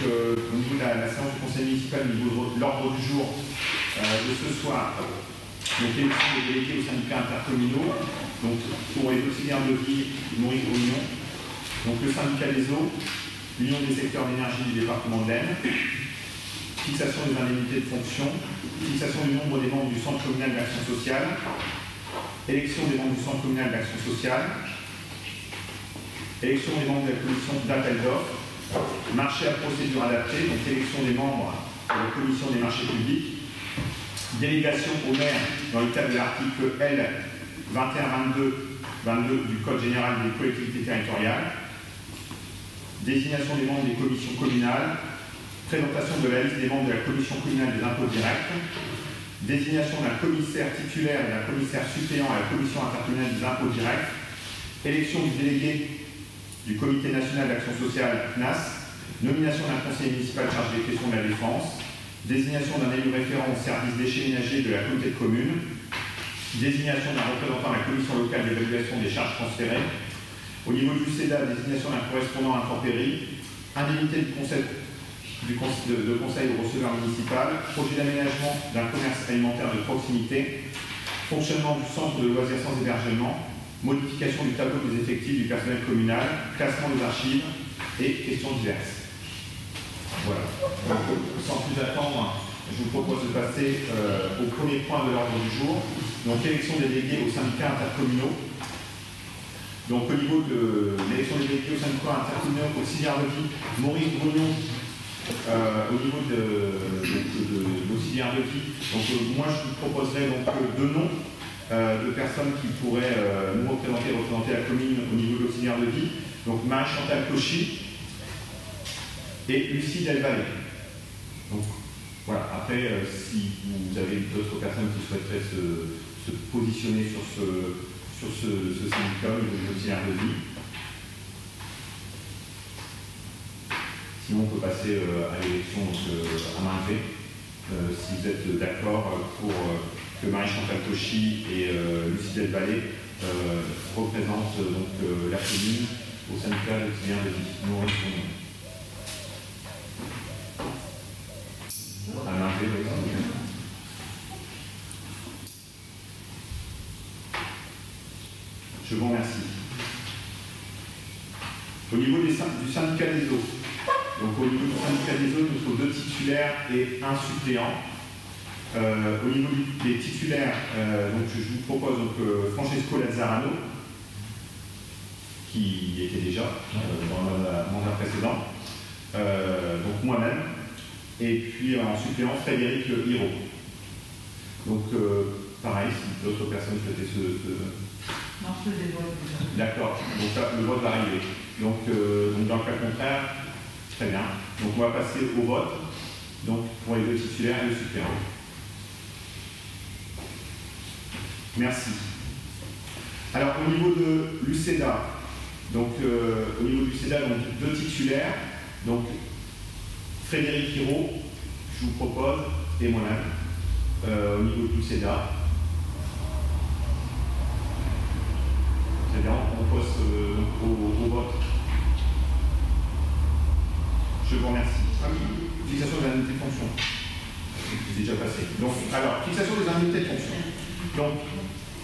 au niveau de la séance du conseil municipal, au niveau de l'ordre du jour de ce soir, donc l'élection des délégués aux syndicats intercommunaux, donc pour les auxiliaires de vie, Maurice Oignon, donc le syndicat des eaux, l'union des secteurs d'énergie du département de l'Aisne, fixation des indemnités de fonction, fixation du nombre des membres du centre communal d'action sociale, élection des membres du centre communal d'action sociale, élection des membres de la commission d'appel d'offres, marché à procédure adaptée, donc élection des membres de la commission des marchés publics, délégation au maire dans le cadre de l'article L 2122 du Code général des collectivités territoriales, désignation des membres des commissions communales, présentation de la liste des membres de la commission communale des impôts directs, désignation d'un commissaire titulaire et d'un commissaire suppléant à la commission intercommunale des impôts directs, élection du délégué du comité national d'action sociale CNAS, nomination d'un conseiller municipal chargé des questions de la défense, désignation d'un élu référent au service déchets ménagers de la communauté de communes, désignation d'un représentant à la commission locale d'évaluation des charges transférées, au niveau du CEDA, désignation d'un correspondant intempérie, indemnité du conseil au receveur municipal, projet d'aménagement d'un commerce alimentaire de proximité, fonctionnement du centre de loisirs sans hébergement, modification du tableau des effectifs du personnel communal, classement des archives et questions diverses. Voilà. Donc, sans plus attendre, je vous propose de passer au premier point de l'ordre du jour, donc élection des délégués aux syndicats intercommunaux. Donc au niveau de l'élection des délégués aux syndicats intercommunaux auxiliaires de vie, Maurice Grognon, au niveau de l'auxiliaire de vie, donc moi je vous proposerai donc deux noms de personnes qui pourraient nous représenter la commune au niveau de l'auxiliaire de vie, donc Marie-Chantal Cauchy et Lucie Delvalle. Donc voilà, après si vous avez d'autres personnes qui souhaiteraient se positionner sur ce syndicat au niveau de l'auxiliaire de vie. Sinon, on peut passer à l'élection à main levée, si vous êtes d'accord pour que Marie-Chantal Cauchy et Lucie Delvalle représentent donc, la commune au syndicat d'auxiliaire de vie. À main levée, je vous remercie. Au niveau du syndicat des eaux, donc au niveau du syndicat des eaux, il nous faut 2 titulaires et 1 suppléant. Au niveau des titulaires, donc je vous propose donc, Francesco Lazzarano, qui était déjà dans le mandat précédent, donc moi-même, et puis en suppléant Frédéric Hiro. Donc pareil, si d'autres personnes souhaitaient Non, je faisais le vote. D'accord, donc ça, le vote va arriver. Donc dans le cas contraire, très bien. Donc on va passer au vote, donc pour les 2 titulaires et le suppléant. Merci. Alors au niveau de l'UCEDA, donc au niveau du CEDA, donc 2 titulaires, donc Frédéric Hiro, je vous propose, et moi-même, au niveau du CEDA. Très bien, on passe au vote. Je vous remercie. Ah oui, fixation des indemnités de fonction. C'est déjà passé. Donc, alors, fixation des indemnités de fonction. Donc,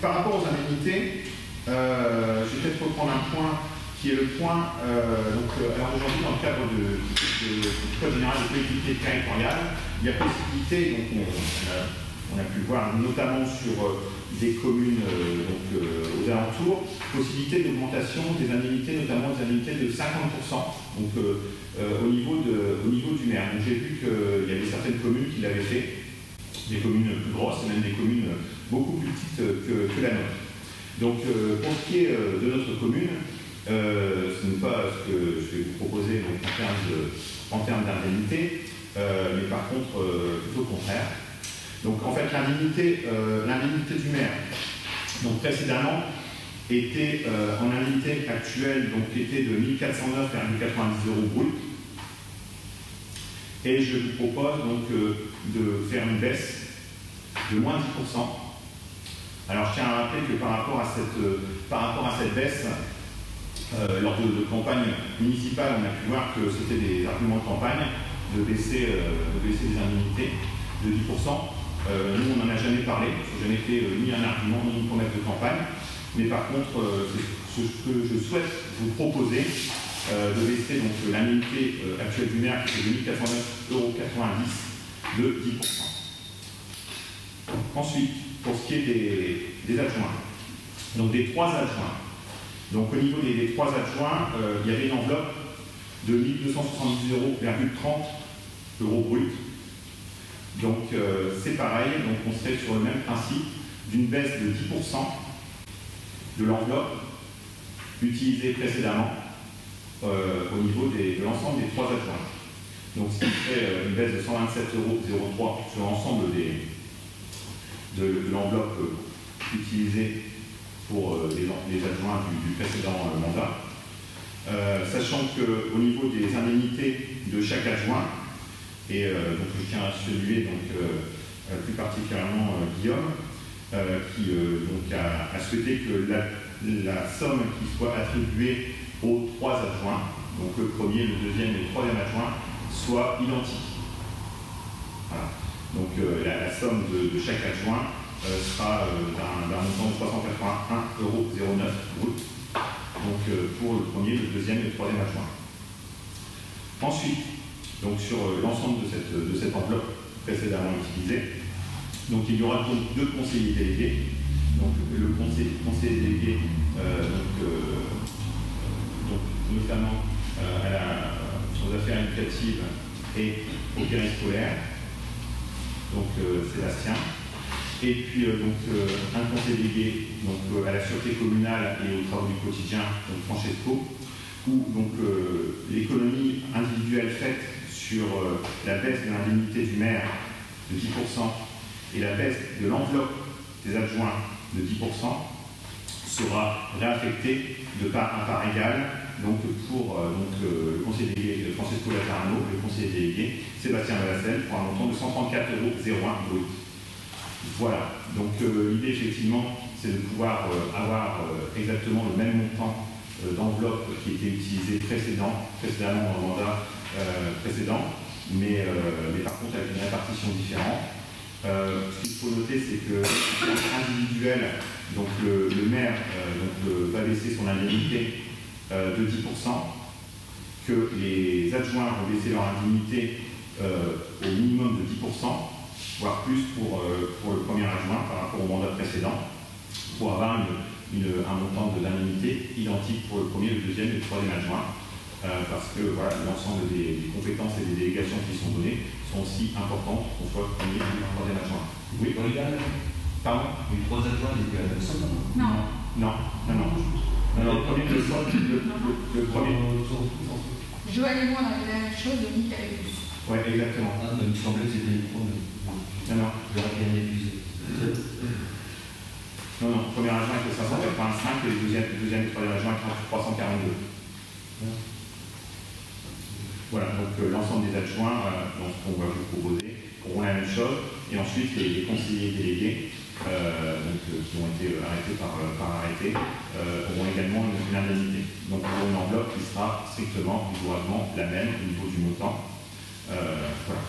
par rapport aux indemnités, je vais peut-être reprendre un point qui est le point. Alors aujourd'hui, dans le cadre du Code général des collectivités territoriales, il y a possibilité, donc on a pu le voir notamment sur des communes aux alentours, possibilité d'augmentation des indemnités, notamment des indemnités de 50%, donc au niveau du maire. Donc j'ai vu qu'il y avait certaines communes qui l'avaient fait, des communes plus grosses, et même des communes beaucoup plus petites que la nôtre. Donc pour ce qui est de notre commune, ce n'est pas ce que je vais vous proposer donc, en termes d'indemnité, mais par contre plutôt au contraire. Donc en fait l'indemnité du maire, donc précédemment, était en indemnité actuelle, donc était de 1 409,90 € brut. Et je vous propose donc de faire une baisse de moins 10%. Alors je tiens à rappeler que par rapport à cette baisse, lors de campagne municipale, on a pu voir que c'était des arguments de campagne de baisser les indemnités de 10%. Nous, on n'en a jamais parlé, ça n'a jamais été ni un argument, ni une promesse de campagne. Mais par contre, c'est ce que je souhaite vous proposer, de baisser l'indemnité actuelle du maire, qui est de 1 409,90 € de 10%. Ensuite, pour ce qui est des adjoints, donc des 3 adjoints. Donc au niveau des 3 adjoints, il y avait une enveloppe de 1 270,30 € brut. Donc c'est pareil, donc on serait sur le même principe d'une baisse de 10% de l'enveloppe utilisée précédemment au niveau de l'ensemble des 3 adjoints. Donc ce qui ferait une baisse de 127,03 € sur l'ensemble de l'enveloppe utilisée pour les adjoints du précédent mandat. Sachant qu'au niveau des indemnités de chaque adjoint, et donc je tiens à saluer plus particulièrement Guillaume, qui a souhaité que la somme qui soit attribuée aux 3 adjoints, donc le premier, le deuxième et le troisième adjoint, soit identique. Voilà. Donc la somme de chaque adjoint sera d'un montant de 381,09 € brut, donc pour le premier, le deuxième et le troisième adjoint. Ensuite, donc sur l'ensemble de cette enveloppe précédemment utilisée, donc il y aura donc 2 conseillers délégués. Donc le conseiller délégué, notamment aux affaires éducatives et au périscolaire, donc Sébastien. Et puis un conseiller délégué à la sûreté communale et aux travaux du quotidien, donc Francesco, où l'économie individuelle faite sur la baisse de l'indemnité du maire de 10% et la baisse de l'enveloppe des adjoints de 10% sera réaffectée de part à part égale pour le conseiller délégué Francesco Lazzarano, le conseiller délégué Sébastien Valassel, pour un montant de 134,01 € brut. Voilà, donc l'idée effectivement c'est de pouvoir avoir exactement le même montant d'enveloppe qui était utilisé précédemment dans le mandat précédent, mais par contre avec une répartition différente. Ce qu'il faut noter, c'est que individuel, donc le maire va baisser son indemnité de 10%, que les adjoints vont baisser leur indemnité au minimum de 10%, voire plus pour le premier adjoint par rapport au mandat précédent, pour avoir un montant d'indemnité identique pour le premier, le deuxième et le troisième adjoint, parce que voilà, l'ensemble des compétences et des délégations qui sont données sont aussi importantes qu'on soit le premier ou le troisième adjoint. Oui, pardon. Les 3 adjoints étaient à la même somme. Non. Le premier, le premier. Joël et moi, on avait la même chose, Dominique avait plus. Oui, exactement. Ah, il me semblait que c'était les 3, mais Non. j'aurais bien épuisé. Non, premier adjoint était 585 et le deuxième et troisième adjoint était 342. Voilà, donc l'ensemble des adjoints, dans ce qu'on va vous proposer, auront la même chose. Et ensuite, les conseillers délégués, qui ont été arrêtés par arrêté, auront également une indemnité. Donc, pour une enveloppe qui sera strictement, rigoureusement la même au niveau du montant. Voilà.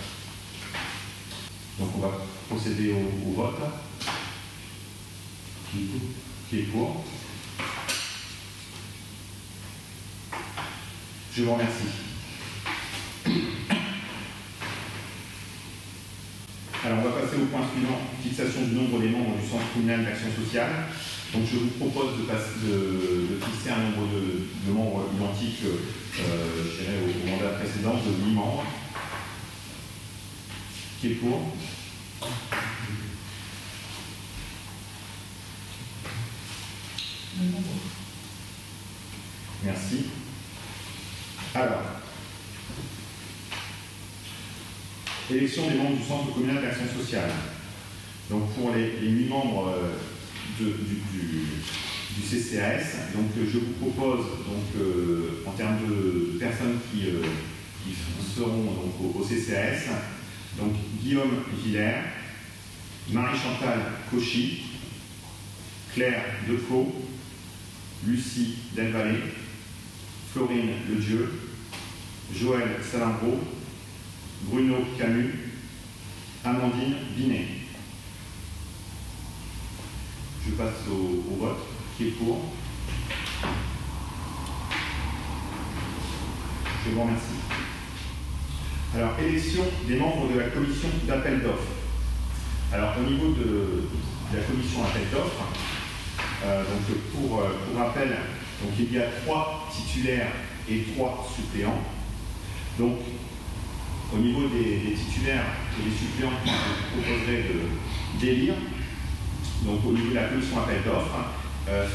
Donc, on va procéder au vote. Qui est pour. Je vous remercie. Alors, on va passer au point suivant, fixation du nombre des membres du Centre communal d'action sociale. Donc, je vous propose de fixer un nombre de membres identique, je dirais, au mandat précédent, de 8 membres. Qui est pour? Merci. Alors, élection des membres du Centre communal d'action sociale. Donc pour les 8 membres du CCAS, donc je vous propose en termes de personnes qui seront donc, au CCAS, donc Guillaume Villers, Marie-Chantal Cauchy, Claire Decaux, Lucie Delvallée, Florine Ledieu, Joël Salingro, Bruno Camus, Amandine Binet. Je passe au vote. Qui est pour? Je vous remercie. Alors, élection des membres de la commission d'appel d'offres. Alors, au niveau de la commission d'appel d'offres, donc pour rappel, donc il y a 3 titulaires et 3 suppléants. Donc, au niveau des titulaires et des suppléants, je vous proposerai d'élire. Donc, au niveau de la commission d'appel d'offres,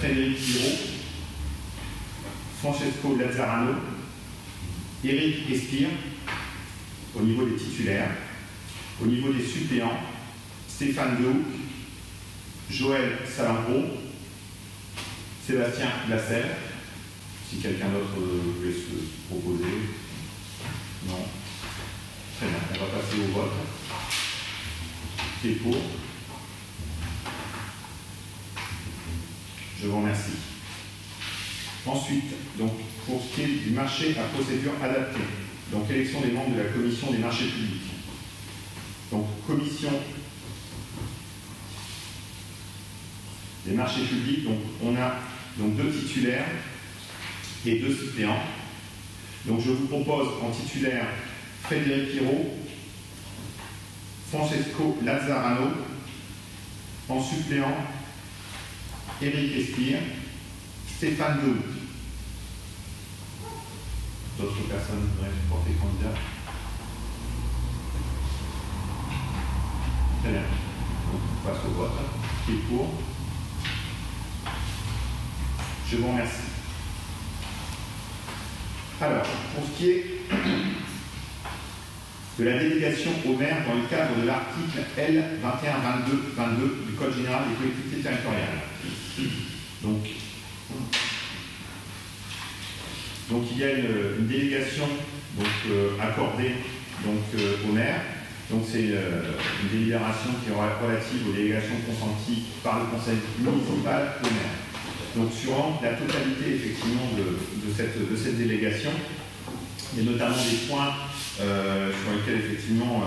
Frédéric Giraud, Francesco Lazzarano, Éric Espire, au niveau des titulaires. Au niveau des suppléants, Stéphane Dehouck, Joël Salingro, Sébastien Glassel. Si quelqu'un d'autre voulait se proposer. Non. Très bien, on va passer au vote. Qui est pour? Je vous remercie. Ensuite, donc, pour ce qui est du marché à procédure adaptée, donc élection des membres de la commission des marchés publics. Donc, commission des marchés publics, donc on a donc 2 titulaires et 2 suppléants. Donc, je vous propose en titulaire Frédéric Giraud, Francesco Lazzarano, en suppléant Éric Espire, Stéphane Dehouck. D'autres personnes voudraient supporter candidat? Très bien. Donc, on passe au vote. Qui est pour? Je vous remercie. Alors, pour ce qui est de la délégation au maire dans le cadre de l'article L 2122 du Code général des collectivités territoriales. Donc il y a une délégation accordée au maire. Donc c'est une délibération qui est relative aux délégations consenties par le conseil municipal au maire. Donc sur la totalité effectivement de cette délégation, il y a notamment des points sur lesquels effectivement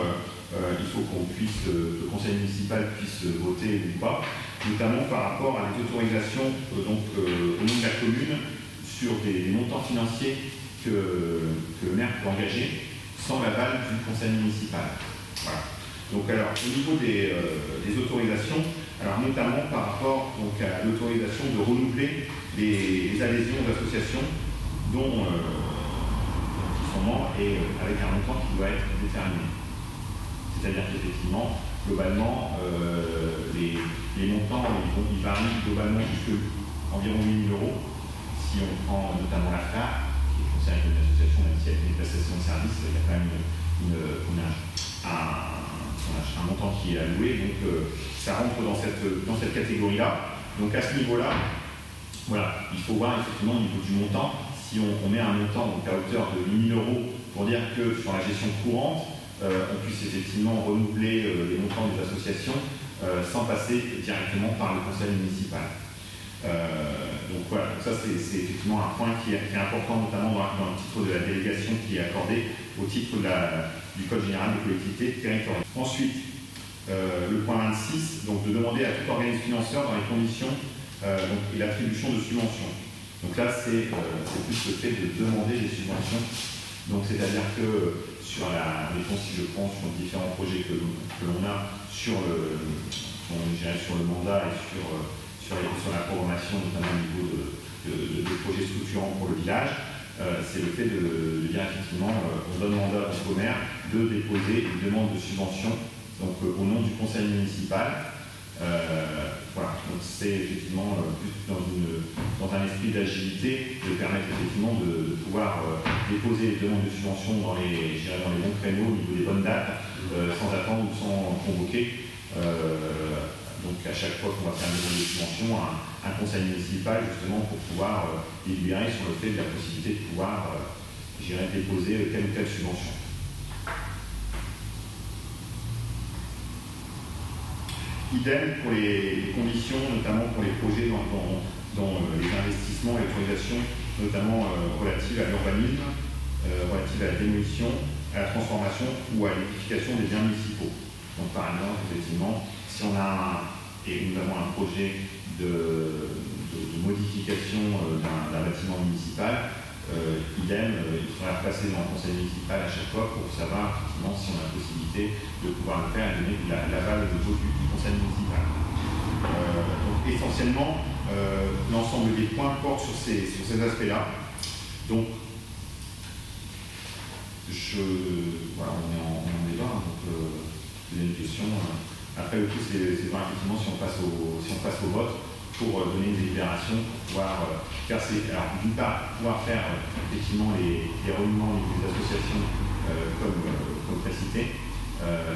il faut qu'on puisse, le conseil municipal puisse voter ou pas, notamment par rapport à des autorisations au nom de la commune sur des montants financiers que le maire peut engager sans l'aval du conseil municipal. Voilà. Donc alors, au niveau des autorisations, alors notamment par rapport à l'autorisation de renouveler les adhésions d'associations dont qui sont membres et avec un montant qui doit être déterminé. C'est-à-dire qu'effectivement, globalement, les montants ils varient globalement jusqu'à environ 1 000 €. Si on prend notamment la FNAC, qui est considérée comme une association, même si elle fait des prestations de services, il y a quand même un montant qui est alloué, donc ça rentre dans cette catégorie-là. Donc à ce niveau-là, voilà, il faut voir effectivement au niveau du montant, si on met un montant donc à hauteur de 1 000 € pour dire que sur la gestion courante, on puisse effectivement renouveler les montants des associations sans passer directement par le conseil municipal. Donc voilà, donc ça c'est effectivement un point qui est important, notamment dans le titre de la délégation qui est accordé au titre du Code général des collectivités territoriales. Ensuite, le point 26, donc de demander à tout organisme financeur dans les conditions et l'attribution de subventions. Donc là, c'est plus le fait de demander des subventions. Donc c'est-à-dire que sur si je prends sur les différents projets que l'on a sur le mandat et sur la programmation, notamment au niveau de projets structurants pour le village, c'est le fait de dire effectivement, on donne mandat au maire de déposer une demande de subvention donc, au nom du conseil municipal. Voilà, donc c'est effectivement plus dans un esprit d'agilité de permettre effectivement de pouvoir déposer les demandes de subvention dans les bons créneaux au niveau des bonnes dates, sans attendre ou sans convoquer. Donc à chaque fois qu'on va faire une demande de subvention, un conseil municipal justement pour pouvoir délibérer sur le fait de la possibilité de pouvoir déposer telle ou telle subvention. Idem pour les conditions, notamment pour les projets dans les investissements et l'autorisation notamment relatives à l'urbanisme, relatives à la démolition, à la transformation ou à l'édification des biens municipaux. Donc par exemple, effectivement, si on a et nous avons un projet de modification d'un bâtiment municipal, il faudra passer dans le conseil municipal à chaque fois pour savoir effectivement si on a la possibilité de pouvoir le faire et donner l'aval au niveau du conseil municipal. Donc essentiellement, l'ensemble des points portent sur ces aspects-là. Donc, voilà, on est en débat, donc il y a une question. Après, le tout, c'est voir effectivement si on passe au vote pour donner une délibération, pour pouvoir faire alors d'une part, pouvoir faire effectivement les remuements des associations comme précité,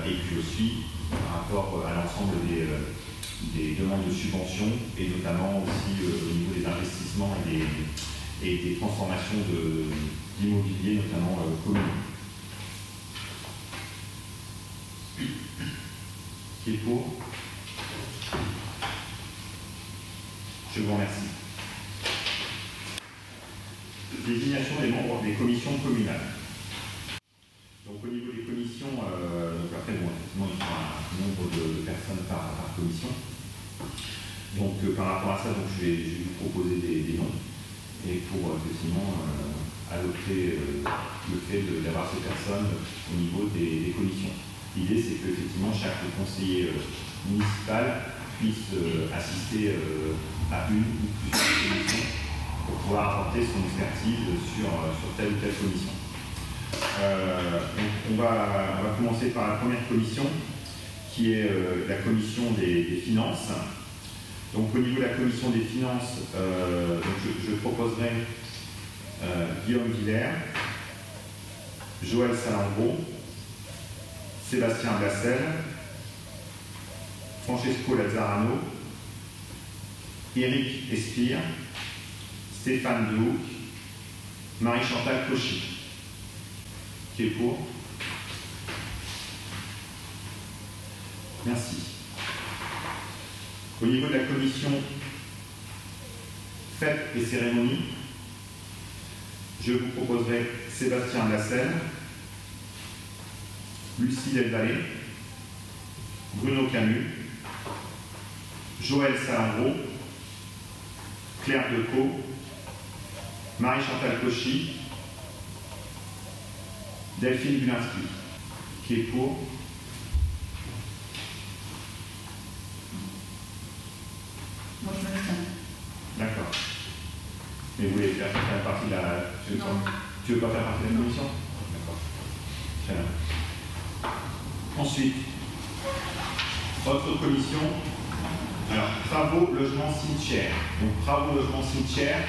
et puis aussi par rapport à l'ensemble des demandes de subventions, et notamment aussi au niveau des investissements et des transformations d'immobilier, notamment communaux. Qui est pour? Je vous remercie. Désignation des membres des commissions communales. Donc au niveau des commissions, donc après, bon, effectivement, il y aura un nombre de personnes par commission. Donc par rapport à ça, donc, je vais vous proposer des noms, et pour effectivement adopter le fait d'avoir ces personnes au niveau des commissions. L'idée, c'est qu'effectivement, chaque conseiller municipal puisse assister à une ou plusieurs commissions pour pouvoir apporter son expertise sur telle ou telle commission. On va commencer par la première commission, qui est la commission des finances. Donc au niveau de la commission des finances, je proposerai Guillaume Villers, Joël Salambro, Sébastien Blassel, Francesco Lazzarano, Éric Espire, Stéphane Dehouck, Marie-Chantal Cauchy. Qui est pour? Merci. Au niveau de la commission fêtes et cérémonies, je vous proposerai Sébastien Blassel, Lucie Delvallée, Bruno Camus, Joël Salambro, Claire Decaux, Marie-Chantal Cauchy, Delphine Bulinski. Qui est pour? Moi, je me laisse. D'accord. Mais vous voulez faire partie de la... Tu veux pas faire partie de la commission? D'accord. Très bien. Ensuite, autre commission. Alors, travaux, logement, cimetière. Donc, travaux, logement, cimetière.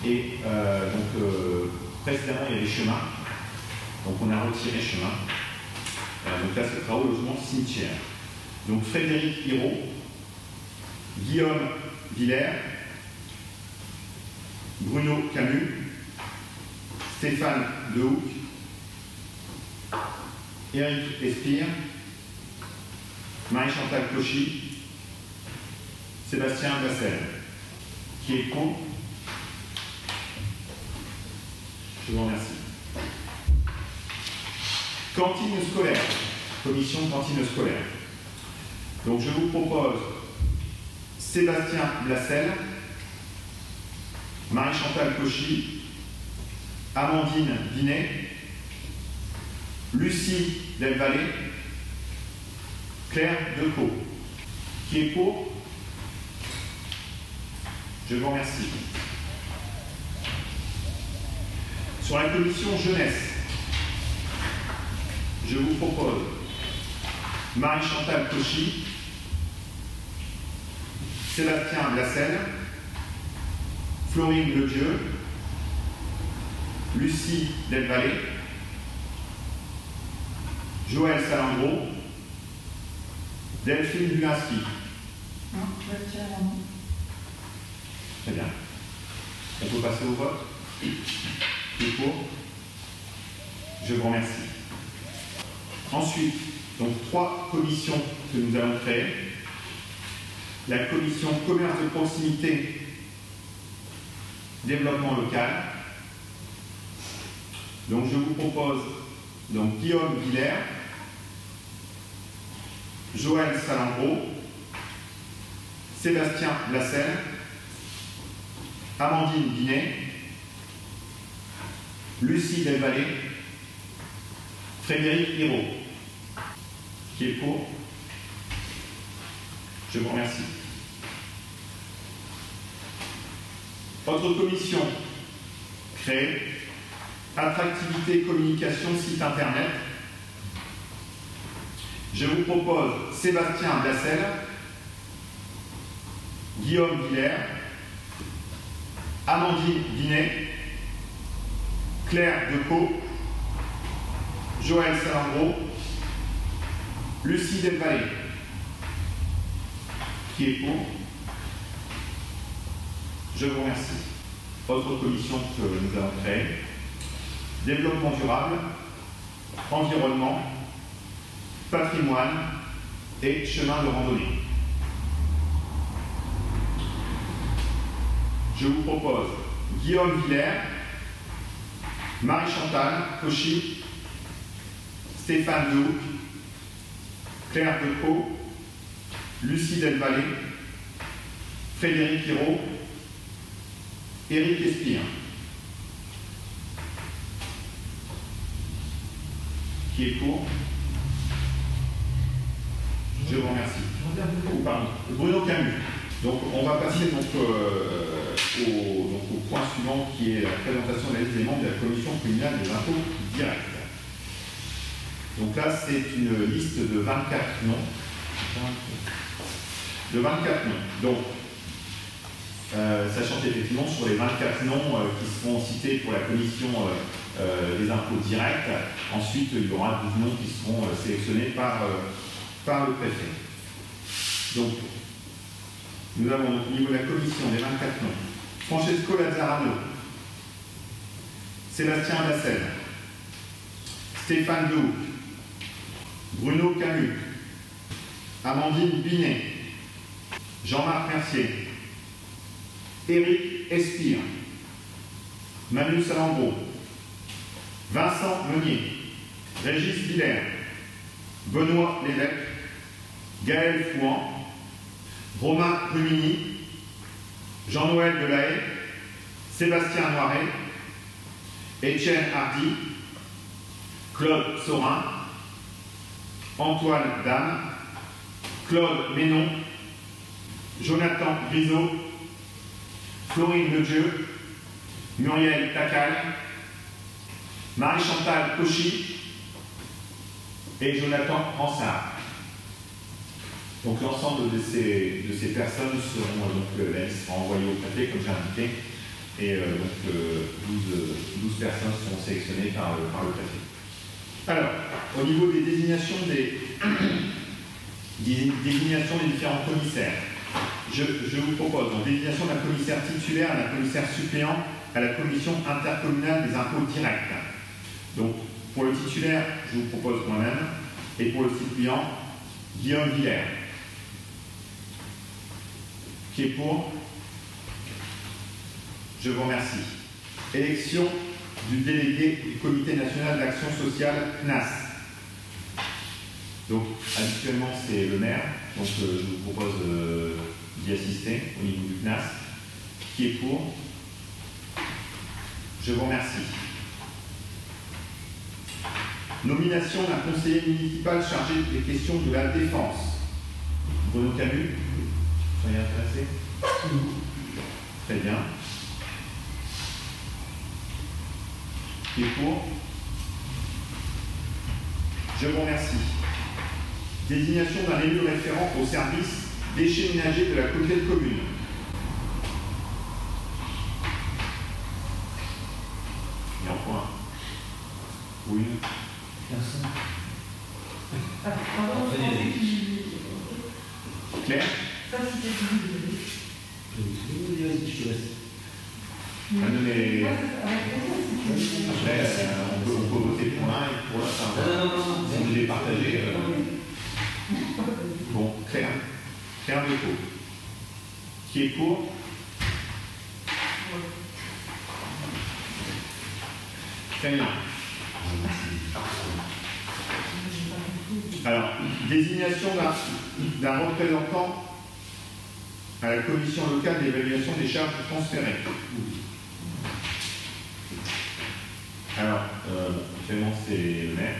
Et précédemment, il y avait chemin. Donc, on a retiré chemin. Donc là, c'est travaux, logement, cimetière. Donc, Frédéric Hirault, Guillaume Villers, Bruno Camus, Stéphane Dehouck, Éric Espire, Marie-Chantal Cauchy, Sébastien Blassel. Qui est pour? Je vous remercie. Cantine scolaire. Commission cantine scolaire. Donc je vous propose Sébastien Blassel, Marie-Chantal Cauchy, Amandine Binet, Lucie Delvallée, Claire Decaux. Qui est pour? Je vous remercie. Sur la commission jeunesse, je vous propose Marie-Chantal Cauchy, Sébastien Blassel, Florine Ledieu, Lucie Delvallée, Joël Salambro, Delphine Bulinski. Non, je vais retirer mon nom. Très bien. On peut passer au vote? Qui est pour? Je vous remercie. Ensuite, donc 3 commissions que nous allons créer. La commission commerce de proximité, développement local. Donc je vous propose donc, Guillaume Villers, Joël Salambro, Sébastien Blassel, Amandine Binet, Lucie Delvallée, Frédéric Hirault. Qui est pour? Je vous remercie. Autre commission créée, attractivité, communication, site internet. Je vous propose Sébastien Blassel, Guillaume Villers, Amandine Binet, Claire Decaux, Joël Salambro, Lucie Delvallée. Qui est pour? Je vous remercie. Autre commission que nous avons créée, développement durable, environnement, patrimoine et chemin de randonnée. Je vous propose Guillaume Villers, Marie-Chantal Cauchy, Stéphane Dehoucq, Claire Decaux, Lucie Delvallée, Frédéric Hirault, Éric Espire. Qui est pour? Je vous remercie. Pardon. Bruno Camus. Donc on va passer donc, au point suivant qui est la présentation de la liste des membres de la commission communale des impôts directs. Donc là c'est une liste de 24 noms. De 24 noms. Donc sachant qu'effectivement sur les 24 noms qui seront cités pour la commission des impôts directs, ensuite il y aura 12 noms qui seront sélectionnés par le préfet. Donc nous avons au niveau de la commission des 24 noms Francesco Lazzarano, Sébastien Blassel, Stéphane Dehoucq, Bruno Camus, Amandine Binet, Jean-Marc Mercier, Éric Espire, Manu Salambro, Vincent Meunier, Régis Villers, Benoît Lévesque, Gaël Fouan, Romain Rumini, Jean-Noël Delahaye, Sébastien Noiret, Étienne Hardy, Claude Saurin, Antoine Dame, Claude Ménon, Jonathan Grisot, Florine Ledieu, Muriel Tacal, Marie-Chantal Cauchy et Jonathan Ransard. Donc l'ensemble de ces personnes seront, donc la liste sera envoyée au préfet comme j'ai indiqué, et donc 12 personnes seront sélectionnées par le préfet. Alors, au niveau des désignations des différents commissaires, je vous propose donc désignation d'un commissaire titulaire à d'un commissaire suppléant à la commission intercommunale des impôts directs. Donc, pour le titulaire, je vous propose moi-même, et pour le suppléant, Guillaume Villers. Qui est pour? Je vous remercie. Élection du délégué du Comité national d'action sociale CNAS. Donc, habituellement, c'est le maire. Donc, je vous propose d'y assister au niveau du CNAS. Qui est pour? Je vous remercie. Nomination d'un conseiller municipal chargé des questions de la défense. Bruno Camus, soyez intéressé? Très bien. Qui est pour? Je vous remercie. Désignation d'un élu référent au service déchets ménagers de la communauté de communes. Il y a un point. Oui. Personne. Claire? Je te laisse. Après, on peut voter pour l'un et pour l'autre. Si vous les partagez. Bon, Claire. Claire Decaux. Qui est pour? Très bien. Alors, désignation d'un représentant à la commission locale d'évaluation des charges transférées. Alors, actuellement c'est le maire.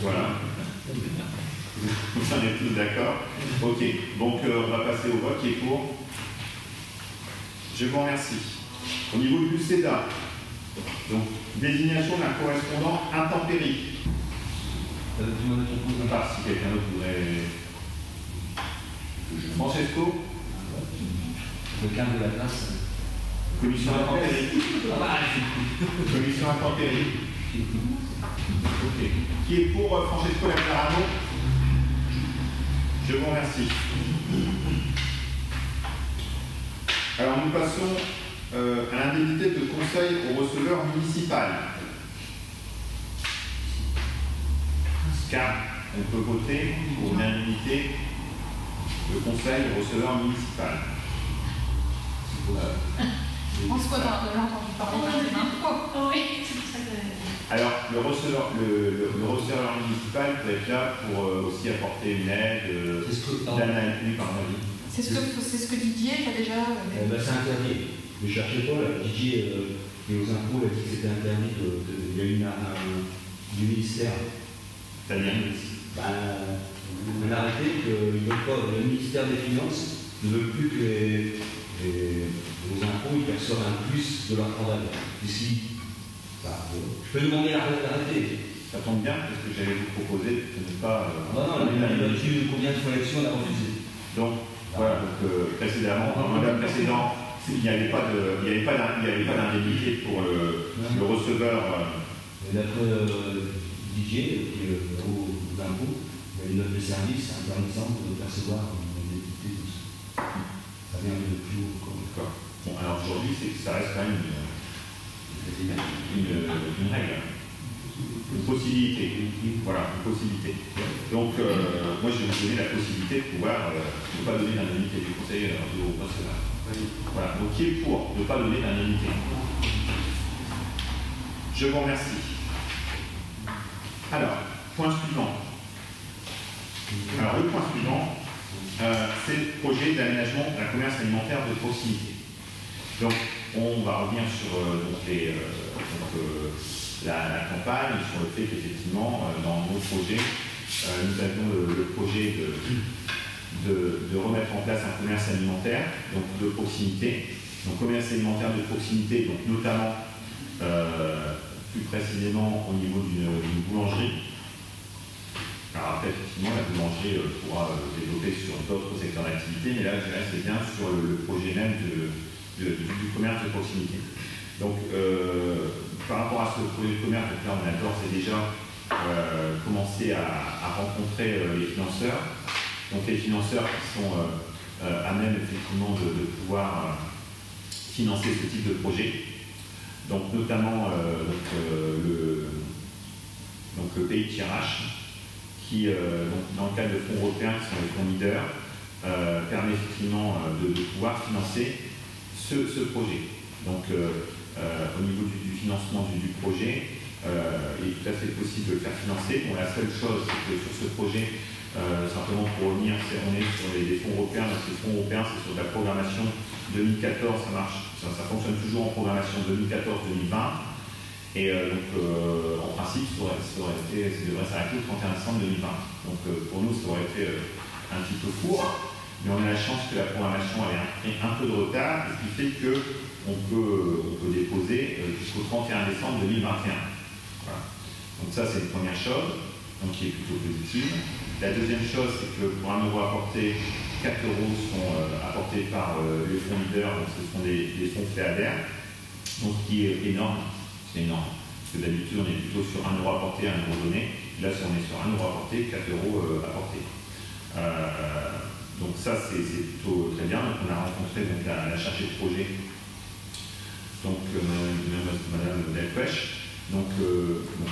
Voilà. Vous en êtes tous d'accord? Ok, donc on va passer au vote qui est pour. Je vous remercie. Au niveau du CEDA, donc désignation d'un correspondant intempérie. À part si quelqu'un d'autre voudrait. Francesco, Le quart de la classe. commission intempérie. Commission intempérie. Ok. Qui est pour Francesco Lacarano? Je vous remercie. Alors nous passons à l'indemnité de conseil au receveur municipal. Car on peut voter pour une indemnité de conseil au receveur municipal. François, t'as déjà entendu parler d'un débat? Oui, c'est pour ça que... Alors, le receveur municipal peut être là pour aussi apporter une aide, d'analyse, pardon. C'est ce que Didier t'a déjà... C'est interdit. Ne cherchez pas, là, Didier et aux impôts, a dit que c'était interdit. Il y a eu du ministère. C'est-à-dire un arrêté que le ministère des Finances ne veut plus que les impôts ils perçoivent un plus de leur travail. Ici, je peux demander l'arrêter. Ça tombe bien parce que j'allais vous proposer de ne pas. Non, il a reçu combien de collections, on a refusé. Donc, voilà, précédemment, dans le mandat précédent, il n'y avait pas d'indemnité pour le receveur. D'après Didier, qui est aux impôts, il y a une note de service interdisant de percevoir une indemnité. Ça vient de plus haut. D'accord. Bon, alors aujourd'hui, ça reste quand même une règle, une possibilité. Voilà, une possibilité. Donc, moi, je vais vous donner la possibilité de pouvoir ne pas donner d'indemnité du conseil au receveur. Voilà, donc qui est pour ne pas donner d'indemnité? Je vous remercie. Alors, point suivant. Alors, le point suivant, c'est le projet d'aménagement d'un commerce alimentaire de proximité. Donc, on va revenir sur la campagne, sur le fait qu'effectivement, dans nos projets, nous avions le projet de remettre en place un commerce alimentaire, donc de proximité. Donc, commerce alimentaire de proximité, donc notamment, plus précisément au niveau d'une boulangerie. Alors après, effectivement, la boulangerie pourra développer sur d'autres secteurs d'activité, mais là, je reste bien sur le projet même du commerce de proximité. Donc, par rapport à ce projet de commerce, donc là, on a d'ores et déjà commencé à rencontrer les financeurs. Donc, les financeurs qui sont à même, effectivement, de pouvoir financer ce type de projet. Donc, notamment le pays de Thiérache, qui, donc, dans le cadre de fonds européens, qui sont les fonds leaders, permet effectivement de pouvoir financer ce projet. Donc, au niveau du financement du projet, il est tout à fait possible de le faire financer. Bon, la seule chose, c'est que sur ce projet, simplement pour revenir, on est sur les fonds européens. Donc, les fonds européens, c'est sur la programmation 2014, ça marche, ça fonctionne toujours en programmation 2014-2020. Et donc, en principe, ça devrait s'arrêter au 31 décembre 2020. Donc, pour nous, ça aurait été un petit peu court, mais on a la chance que la programmation ait un peu de retard, ce qui fait qu'on peut déposer jusqu'au 31 décembre 2021. Voilà. Donc, ça, c'est une première chose, donc, qui est plutôt positive. La deuxième chose, c'est que pour 1 euro apporté, 4 euros sont apportés par les fonds leaders, donc ce sont des fonds FEADER, donc ce qui est énorme. C'est énorme. Parce que d'habitude, on est plutôt sur 1 euro apporté, 1 euro donné. Là, si on est sur 1 euro apporté, 4 euros apportés. Donc ça, c'est plutôt très bien. Donc on a rencontré donc, la chargée de projet, donc Madame Delpech. Donc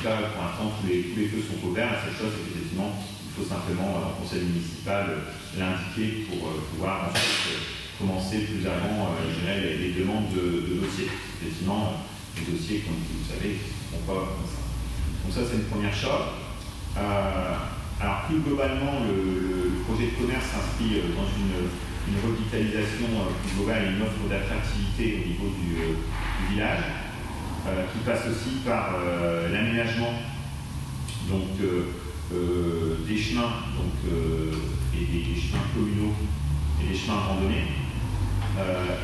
là, pour l'instant, tous les feux sont ouverts. La seule chose, c'est qu'effectivement, il faut simplement, en conseil municipal, l'indiquer pour pouvoir ensuite commencer plus avant les demandes de dossiers. Effectivement, les dossiers, comme vous le savez, ne sont pas comme ça. Donc ça, c'est une première chose. Alors plus globalement, le projet de commerce s'inscrit dans une revitalisation plus globale et une offre d'attractivité au niveau du village, qui passe aussi par l'aménagement des chemins et des chemins communaux et des chemins de randonnée.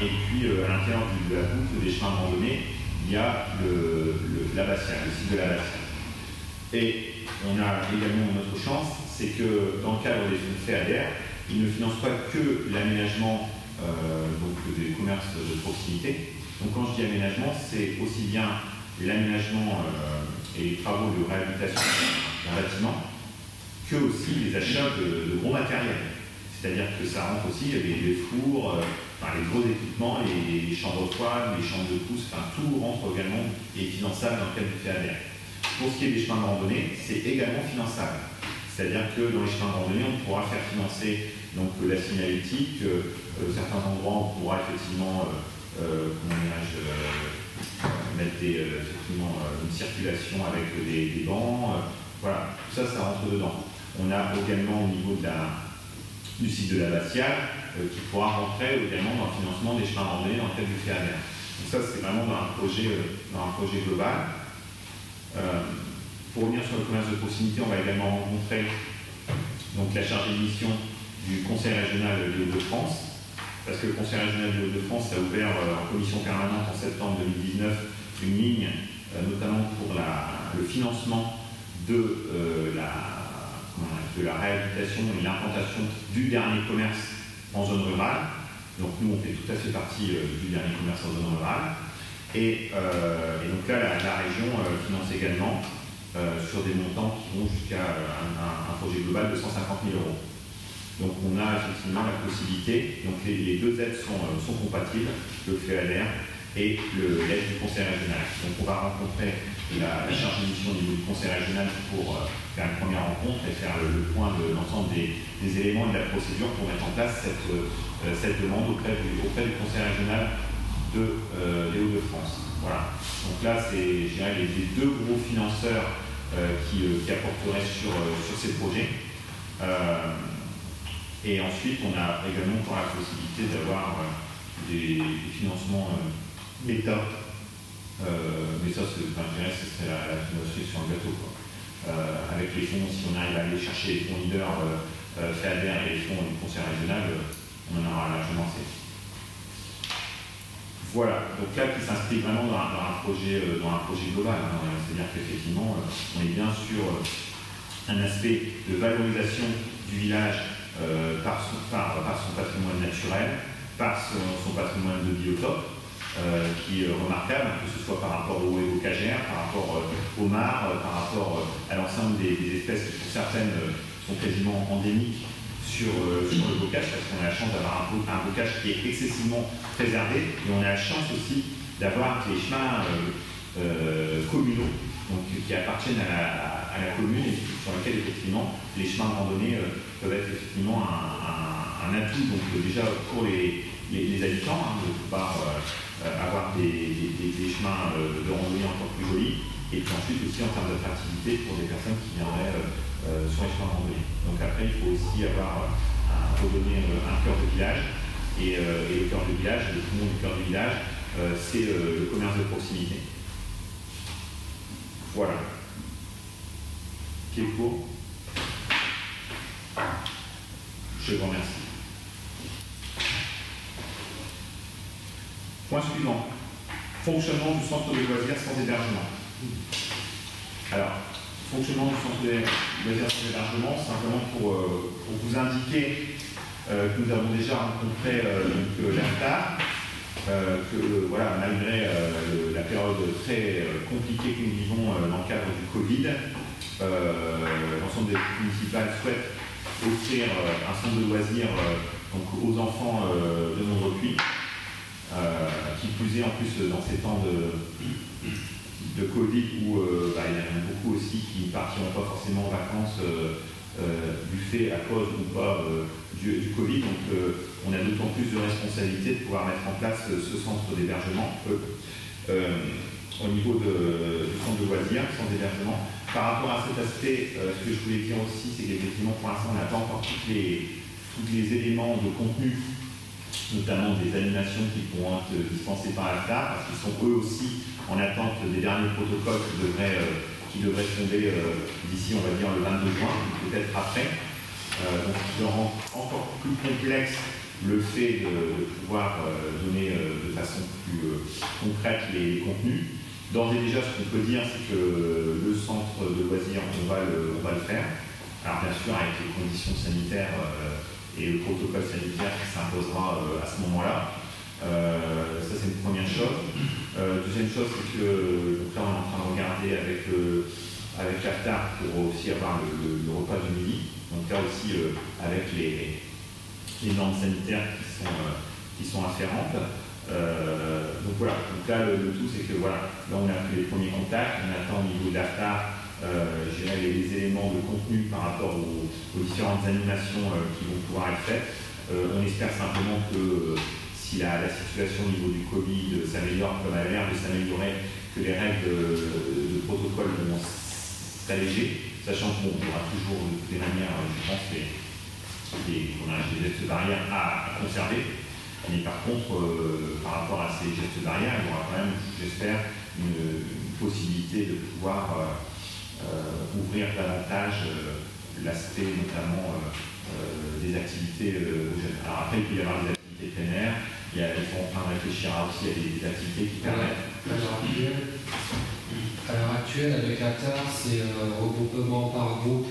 Et puis à l'intérieur de la boucle des chemins de randonnée, il y a l'abbatiale, le site de l'abbatiale. Et on a également une autre chance, c'est que dans le cadre des fonds FEADER, ils ne financent pas que l'aménagement des commerces de proximité. Donc quand je dis aménagement, c'est aussi bien l'aménagement et les travaux de réhabilitation d'un bâtiment que aussi les achats de gros matériel. C'est-à-dire que ça rentre aussi les fours, les gros équipements, les chambres froides, les chambres de pousse, tout rentre également et est finançable dans le cadre du FEADER. Pour ce qui est des chemins de randonnée, c'est également finançable. C'est-à-dire que dans les chemins de randonnée, on pourra faire financer la signalétique, certains endroits on pourra effectivement mettre une circulation avec des bancs, voilà, tout ça, ça rentre dedans. On a également au niveau du site de l'abbatiale qui pourra rentrer également dans le financement des chemins de randonnée dans le cadre du FEADER. Donc ça, c'est vraiment dans un projet global. Pour revenir sur le commerce de proximité, on va également rencontrer la chargée de mission du Conseil régional des Hauts-de-France, parce que le Conseil régional des Hauts-de-France a ouvert en commission permanente en septembre 2019 une ligne, notamment pour le financement de la réhabilitation et l'implantation du dernier commerce en zone rurale. Donc nous, on fait tout à fait partie du dernier commerce en zone rurale. Et donc là, la région finance également sur des montants qui vont jusqu'à un projet global de 150 000 €. Donc on a effectivement la possibilité, donc les deux aides sont compatibles, le FEADER et l'aide du Conseil régional. Donc on va rencontrer la charge de mission au niveau du Conseil régional pour faire une première rencontre et faire le point de l'ensemble des éléments et de la procédure pour mettre en place cette demande auprès du Conseil régional des Hauts-de-France. Voilà. Donc là, c'est, je dirais, les deux gros financeurs qui apporteraient sur ces projets. Et ensuite, on a également encore la possibilité d'avoir des financements État. Mais ça, je dirais, ce serait la cerise sur le gâteau, quoi. Avec les fonds, si on arrive à aller chercher les fonds leaders FEADER et les fonds du Conseil régional, on en aura largement assez. Voilà, donc là qui s'inscrit vraiment dans un projet global, hein. C'est-à-dire qu'effectivement, on est bien sur un aspect de valorisation du village par son patrimoine naturel, par son patrimoine de biotope, qui est remarquable, que ce soit par rapport aux évocagères, par rapport aux mares, par rapport à l'ensemble des espèces qui pour certaines sont quasiment endémiques sur le bocage, parce qu'on a la chance d'avoir un bocage qui est excessivement préservé, et on a la chance aussi d'avoir les chemins communaux, donc, qui appartiennent à la commune et sur lesquels effectivement les chemins de randonnée peuvent être effectivement un atout, donc déjà pour les habitants, de pouvoir avoir des chemins de randonnée encore plus jolis, et puis ensuite aussi en termes d'attractivité pour des personnes qui viendraient sur les chemins de randonnée. Donc après, il faut aussi redonner un cœur de village, et le cœur du village, le poumon du cœur du village, c'est le commerce de proximité. Voilà. Qui est pour? Je vous remercie. Point suivant. Fonctionnement du centre de loisirs sans hébergement. Alors, fonctionnement du centre de loisirs sans hébergement, simplement pour vous indiquer que nous avons déjà rencontré l'AFTA, que voilà, malgré la période très compliquée que nous vivons dans le cadre du Covid, l'ensemble des municipales souhaitent offrir un centre de loisirs aux enfants de Mondrepuis, qui plus est en plus dans ces temps de Covid où il y en a beaucoup aussi qui ne partiront pas forcément en vacances du fait à cause ou pas du Covid. Donc on a d'autant plus de responsabilité de pouvoir mettre en place ce centre d'hébergement. au niveau du centre de loisirs, sans hébergement. Par rapport à cet aspect, ce que je voulais dire aussi, c'est qu'effectivement, pour l'instant, on n'a pas encore tous les éléments de contenu, notamment des animations qui pourront être dispensées par l'AFDAR, parce qu'ils sont eux aussi en attente des derniers protocoles qui devraient tomber d'ici, on va dire, le 22 juin, peut-être après. Donc, ça rend encore plus complexe le fait de pouvoir donner de façon plus concrète les contenus. D'ores et déjà, ce qu'on peut dire, c'est que le centre de loisirs, on va le faire. Alors bien sûr, avec les conditions sanitaires et le protocole sanitaire qui s'imposera à ce moment-là. Ça, c'est une première chose. Deuxième chose, c'est que donc là, on est en train de regarder avec l'AFDAR pour aussi avoir le repas du midi. Donc là aussi, avec les normes sanitaires qui sont afférentes. Donc voilà, donc là le tout c'est que voilà, là on a pris les premiers contacts, on attend au niveau de l'AFDAR les éléments de contenu par rapport aux différentes animations qui vont pouvoir être faites. On espère simplement que si la situation au niveau du Covid s'améliore comme elle a l'air de s'améliorer, que les règles de protocole vont s'alléger, sachant qu'on aura toujours de toutes les manières, je pense, on a des gestes barrières à conserver. Mais par contre, par rapport à ces gestes barrières, il y aura quand même, j'espère, une possibilité de pouvoir ouvrir davantage l'aspect notamment des activités aux jeunes. Alors après, il peut y avoir des activités plein air, ils sont en train de réfléchir aussi à des activités qui permettent. À l'heure actuelle, avec l'AFDAR, c'est un regroupement par groupe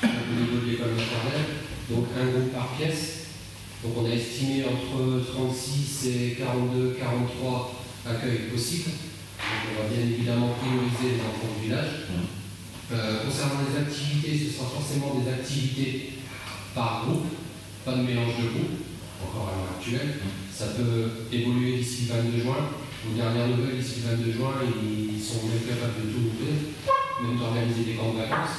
au niveau de l'école maternelle, donc un groupe par pièce. Donc on a estimé entre 36 et 42, 43 accueils possibles. Donc on va bien évidemment prioriser les enfants du village. Concernant les activités, ce sera forcément des activités par groupe, pas de mélange de groupes, encore à l'heure actuelle. Ça peut évoluer d'ici le 22 juin. Aux dernières nouvelles, d'ici le 22 juin, ils sont même capables de tout ouvrir, même d'organiser des camps de vacances.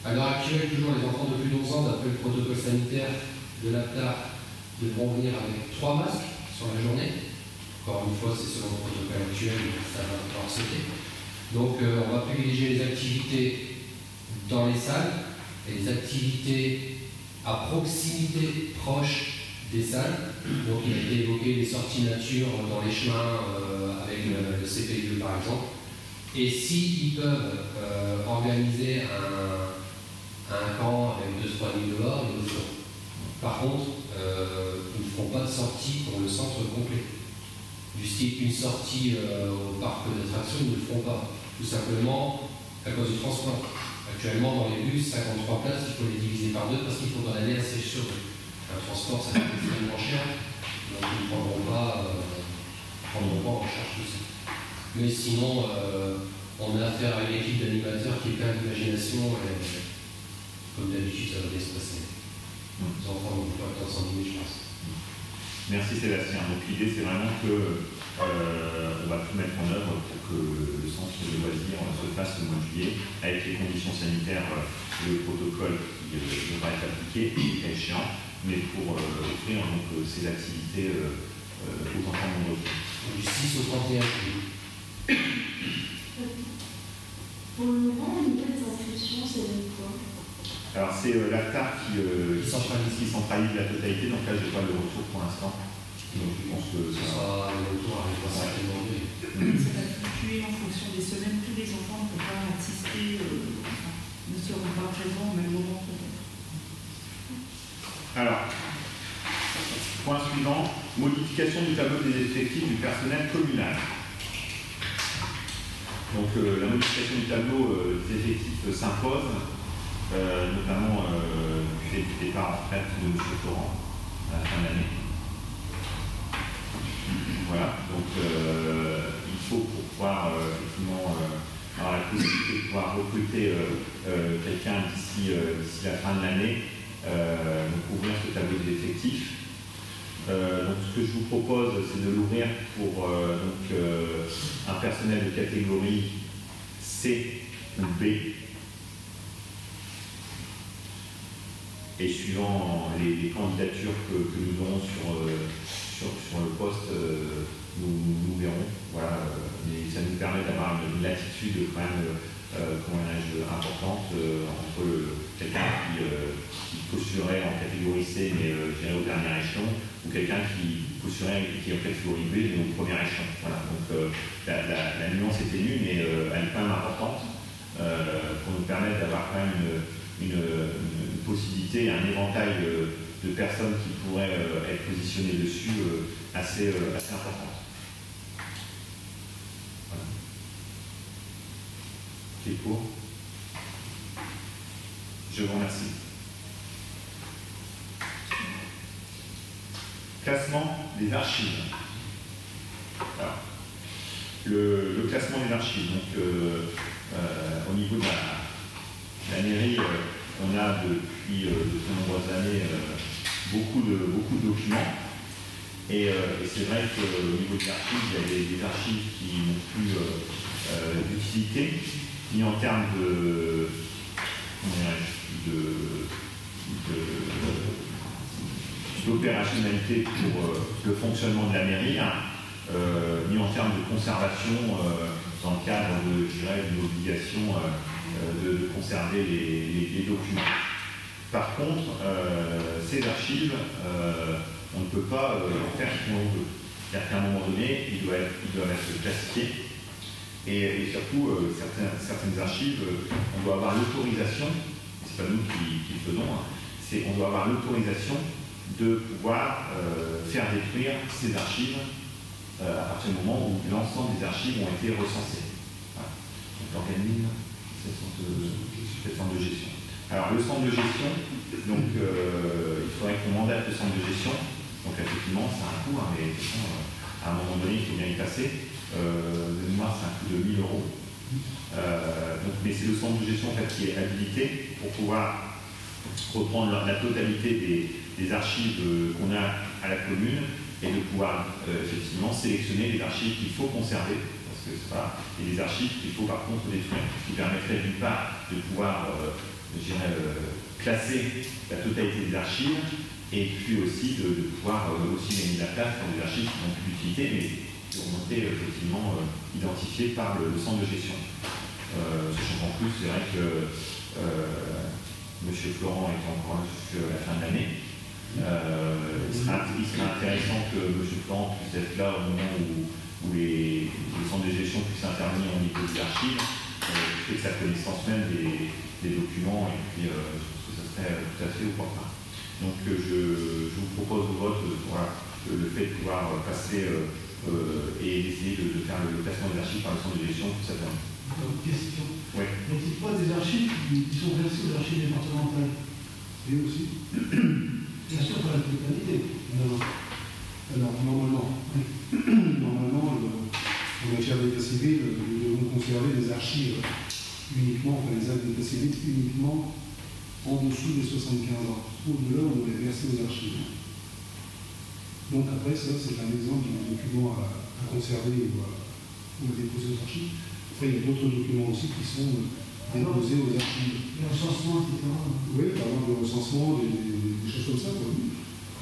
À l'heure actuelle, toujours les enfants de plus de 11 ans, d'après le protocole sanitaire de l'AFDAR, devront venir avec 3 masques sur la journée. Encore une fois, c'est selon le protocole actuel, ça va encore sauter. Donc, on va privilégier les activités dans les salles et les activités à proximité, proche des salles. Donc, il a été évoqué les sorties nature dans les chemins avec le CPE par exemple. Et s'ils peuvent organiser un camp avec 2-3 nuits dehors, ils le feront. Par contre, ils ne feront pas de sortie pour le centre complet. Du style une sortie au parc d'attractions, ils ne le feront pas. Tout simplement à cause du transport. Actuellement, dans les bus, 53 places, il faut les diviser par 2 parce qu'il faudra aller assez chaud. Un transport, ça coûte extrêmement cher, donc ils ne prendront pas en charge tout ça. Mais sinon, on a affaire à une équipe d'animateurs qui est plein d'imagination et comme d'habitude, ça va bien se passer. Les enfants vont pas être s'ennuyer, je pense. Merci Sébastien. Donc l'idée c'est vraiment que on va tout mettre en œuvre pour que le centre de loisirs se fasse au mois de juillet avec les conditions sanitaires, le protocole qui devra être appliqué, cas échéant, mais pour offrir donc, ces activités aux enfants nombreux. Du 6 au 31 juillet. Pour le moment, au niveau des inscriptions, c'est de quoi? Alors c'est l'AFDAR qui centralise la totalité, donc là je n'ai pas le retour pour l'instant. Donc je pense que ça sera le retour à certainement. Ça va fluctuer en fonction des semaines. Tous les enfants ne peuvent pas assister, ne seront pas présents au même moment peut-être. Alors, point suivant, modification du tableau des effectifs du personnel communal. Donc la modification du tableau des effectifs s'impose, notamment du fait du départ en retraite de M. Florent à la fin de l'année. Voilà, donc il faut pour pouvoir effectivement avoir la possibilité de pouvoir recruter quelqu'un d'ici la fin de l'année, donc ouvrir ce tableau des effectifs. Donc ce que je vous propose, c'est de l'ouvrir pour un personnel de catégorie C ou B. Et suivant les candidatures que nous aurons sur le poste, nous verrons. Voilà, mais ça nous permet d'avoir une latitude quand même importante entre quelqu'un qui postulerait en catégorie C, mais je dirais au dernier échelon, ou quelqu'un qui postulerait qui est en catégorie B, mais au premier échelon. Voilà, donc la nuance est ténue, mais elle est quand même importante pour nous permettre d'avoir quand même une possibilité, un éventail de personnes qui pourraient être positionnées dessus assez importante. Qui est court. Je vous remercie. Classement des archives. Alors, le classement des archives. Donc, au niveau de la mairie, on a depuis de très nombreuses années beaucoup de documents. Et c'est vrai qu'au niveau des archives, il y a des archives qui n'ont plus d'utilité, ni en termes d'opérationnalité pour le fonctionnement de la mairie, ni en termes de conservation dans le cadre d'une obligation de conserver les documents. Par contre, ces archives, on ne peut pas en faire ce qu'on veut. C'est-à-dire qu'à un moment donné, ils doivent être classifiés. Et surtout, certaines archives, on doit avoir l'autorisation, c'est pas nous qui le faisons, on doit avoir l'autorisation de pouvoir faire détruire ces archives à partir du moment où l'ensemble des archives ont été recensées. Voilà. Donc l'organisme, c'est le centre de gestion. Alors le centre de gestion, donc il faudrait qu'on mandate le centre de gestion. Donc effectivement, c'est un coût, mais de toute façon, à un moment donné, il faut bien y passer. De mémoire, c'est un coût de 1 000 €. Mais c'est le centre de gestion en fait, qui est habilité pour pouvoir reprendre la totalité des archives qu'on a à la commune et de pouvoir effectivement sélectionner les archives qu'il faut conserver, parce que c'est pas, et les archives qu'il faut par contre détruire, ce qui permettrait d'une part de pouvoir classer la totalité des archives et puis aussi de pouvoir aussi gagner de la place pour des archives qui n'ont plus d'utilité, mais qui ont été effectivement identifiées par le centre de gestion. Sachant qu'en plus, c'est vrai que M. Florent est encore là jusqu'à la fin de l'année. Il serait intéressant que M. Florent puisse être là au moment où les centres de gestion puissent intervenir au niveau des archives, fait que sa connaissance même des documents, et puis je pense que ça serait tout à fait opportun. Donc je vous propose au vote le fait de pouvoir passer et essayer de faire le classement des archives par le centre de gestion pour cette année. Une question. Oui. Y a-t-il pas des archives qui sont versées aux archives départementales? Et aussi bien sûr, pas la totalité. Alors, normalement, en matière d'état civil, nous devons conserver des archives uniquement, enfin les actes d'état civil uniquement en dessous des 75 ans. Au-delà, on doit les verser aux archives. Donc après, ça, c'est un exemple d'un document à conserver ou à déposer aux archives. Après, il y a d'autres documents aussi qui sont déposés aux archives. Le recensement, etc. Oui, par exemple, le recensement, des choses comme ça. Quoi.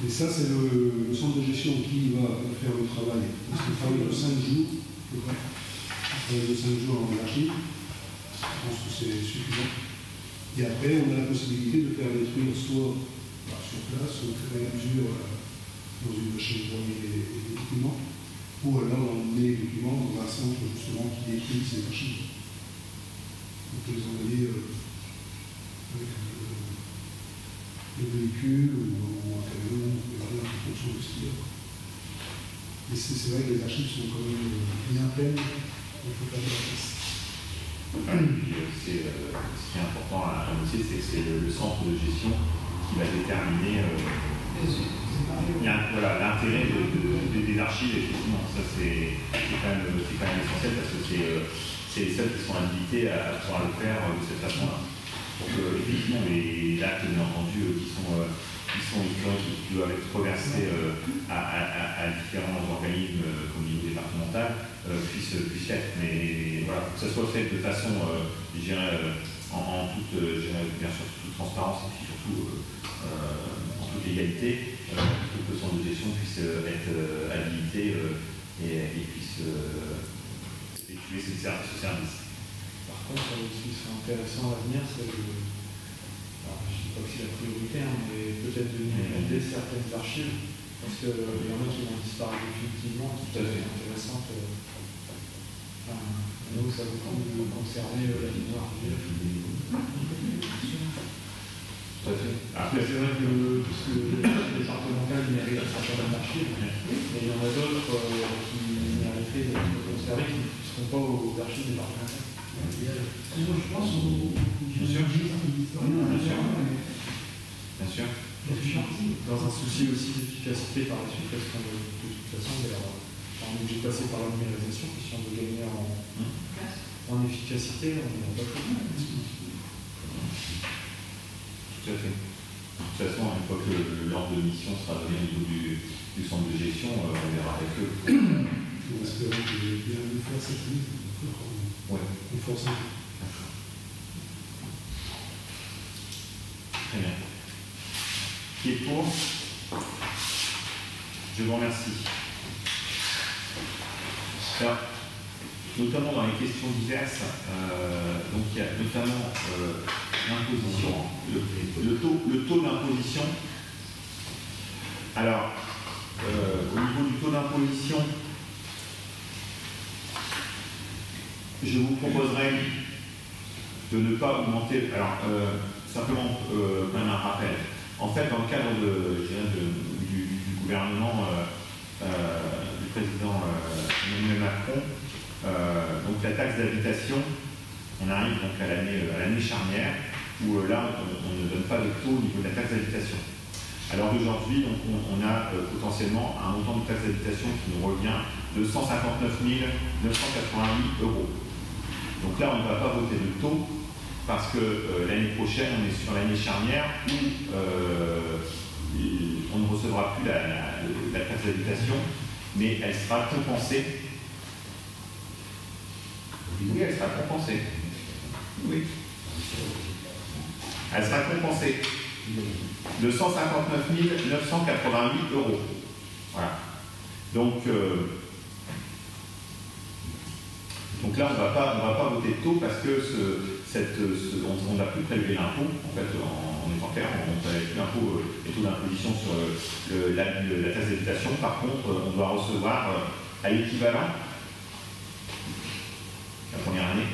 Et ça, c'est le centre de gestion qui va faire le travail. Parce qu'il travaille de 5 jours, il travaille de 5 jours en archive. Je pense que c'est suffisant. Et après, on a la possibilité de faire détruire soit sur place, soit au fur et à mesure dans une machine pour les documents, ou alors on met les documents dans un centre justement qui détruit ces archives. On peut les envoyer avec le véhicule ou un camion, en fonction de ce qu'il y a. Mais c'est vrai que les archives sont quand même bien pleines, il faut faire de la place. Ce qui est important à noter, c'est que c'est le centre de gestion qui va déterminer l'intérêt des archives. Effectivement, ça c'est quand même essentiel parce que c'est les seuls qui sont habilités à pouvoir le faire de cette façon-là. Donc effectivement, les actes, bien entendu, qui doivent être reversés à différents organismes au niveau départemental puissent l'être. Mais voilà, que ça soit fait de façon, je dirais, en toute, bien sûr, toute transparence et puis surtout en toute égalité, pour que le centre de gestion puisse être habilité et puissent effectuer ce service. Par contre, ce qui serait intéressant à venir, c'est alors, je ne sais pas si c'est la priorité, hein, mais peut-être de numériser certaines archives, parce qu'il y en a qui vont disparaître définitivement, qui peuvent être intéressantes. Nous, ça vous concerner la mémoire. Après, c'est vrai que le départemental mérite un certain nombre d'archives, mais il y en a d'autres qui mériteraient d'être conservées, qui ne seront pas aux archives départementales. Je pense Bien sûr. Dans un souci aussi d'efficacité par la suite, parce que de toute façon, on est obligé de passer par la numérisation, puis si on veut gagner en efficacité, on n'a pas fait. Tout à fait. De toute façon, une fois que l'ordre de mission sera donné au niveau du centre de gestion, on verra avec eux. On espère que j'ai bien le faire cette année. Ouais. On force un peu. Très bien. Qui est pour? Je vous remercie. Alors, notamment dans les questions diverses, donc il y a notamment l'imposition, le taux d'imposition. Alors, au niveau du taux d'imposition, je vous proposerai de ne pas augmenter. Alors, simplement, quand même un rappel. En fait, dans le cadre du gouvernement du président Emmanuel Macron, donc la taxe d'habitation, on arrive donc à l'année charnière, où là, on ne donne pas de taux au niveau de la taxe d'habitation. Alors d'aujourd'hui, on a potentiellement un montant de taxe d'habitation qui nous revient de 159 988 €. Donc là, on ne va pas voter de taux, parce que l'année prochaine, on est sur l'année charnière où on ne recevra plus la taxe d'habitation, mais elle sera compensée. Oui, elle sera compensée. Oui. Elle sera compensée de 159 988 €. Voilà. Donc là, on ne va pas voter de taux parce que on n'a plus prélevé l'impôt. En fait, en étant clair, on ne prélève plus l'impôt, les taux d'imposition sur la taxe d'habitation. Par contre, on doit recevoir à l'équivalent la première année.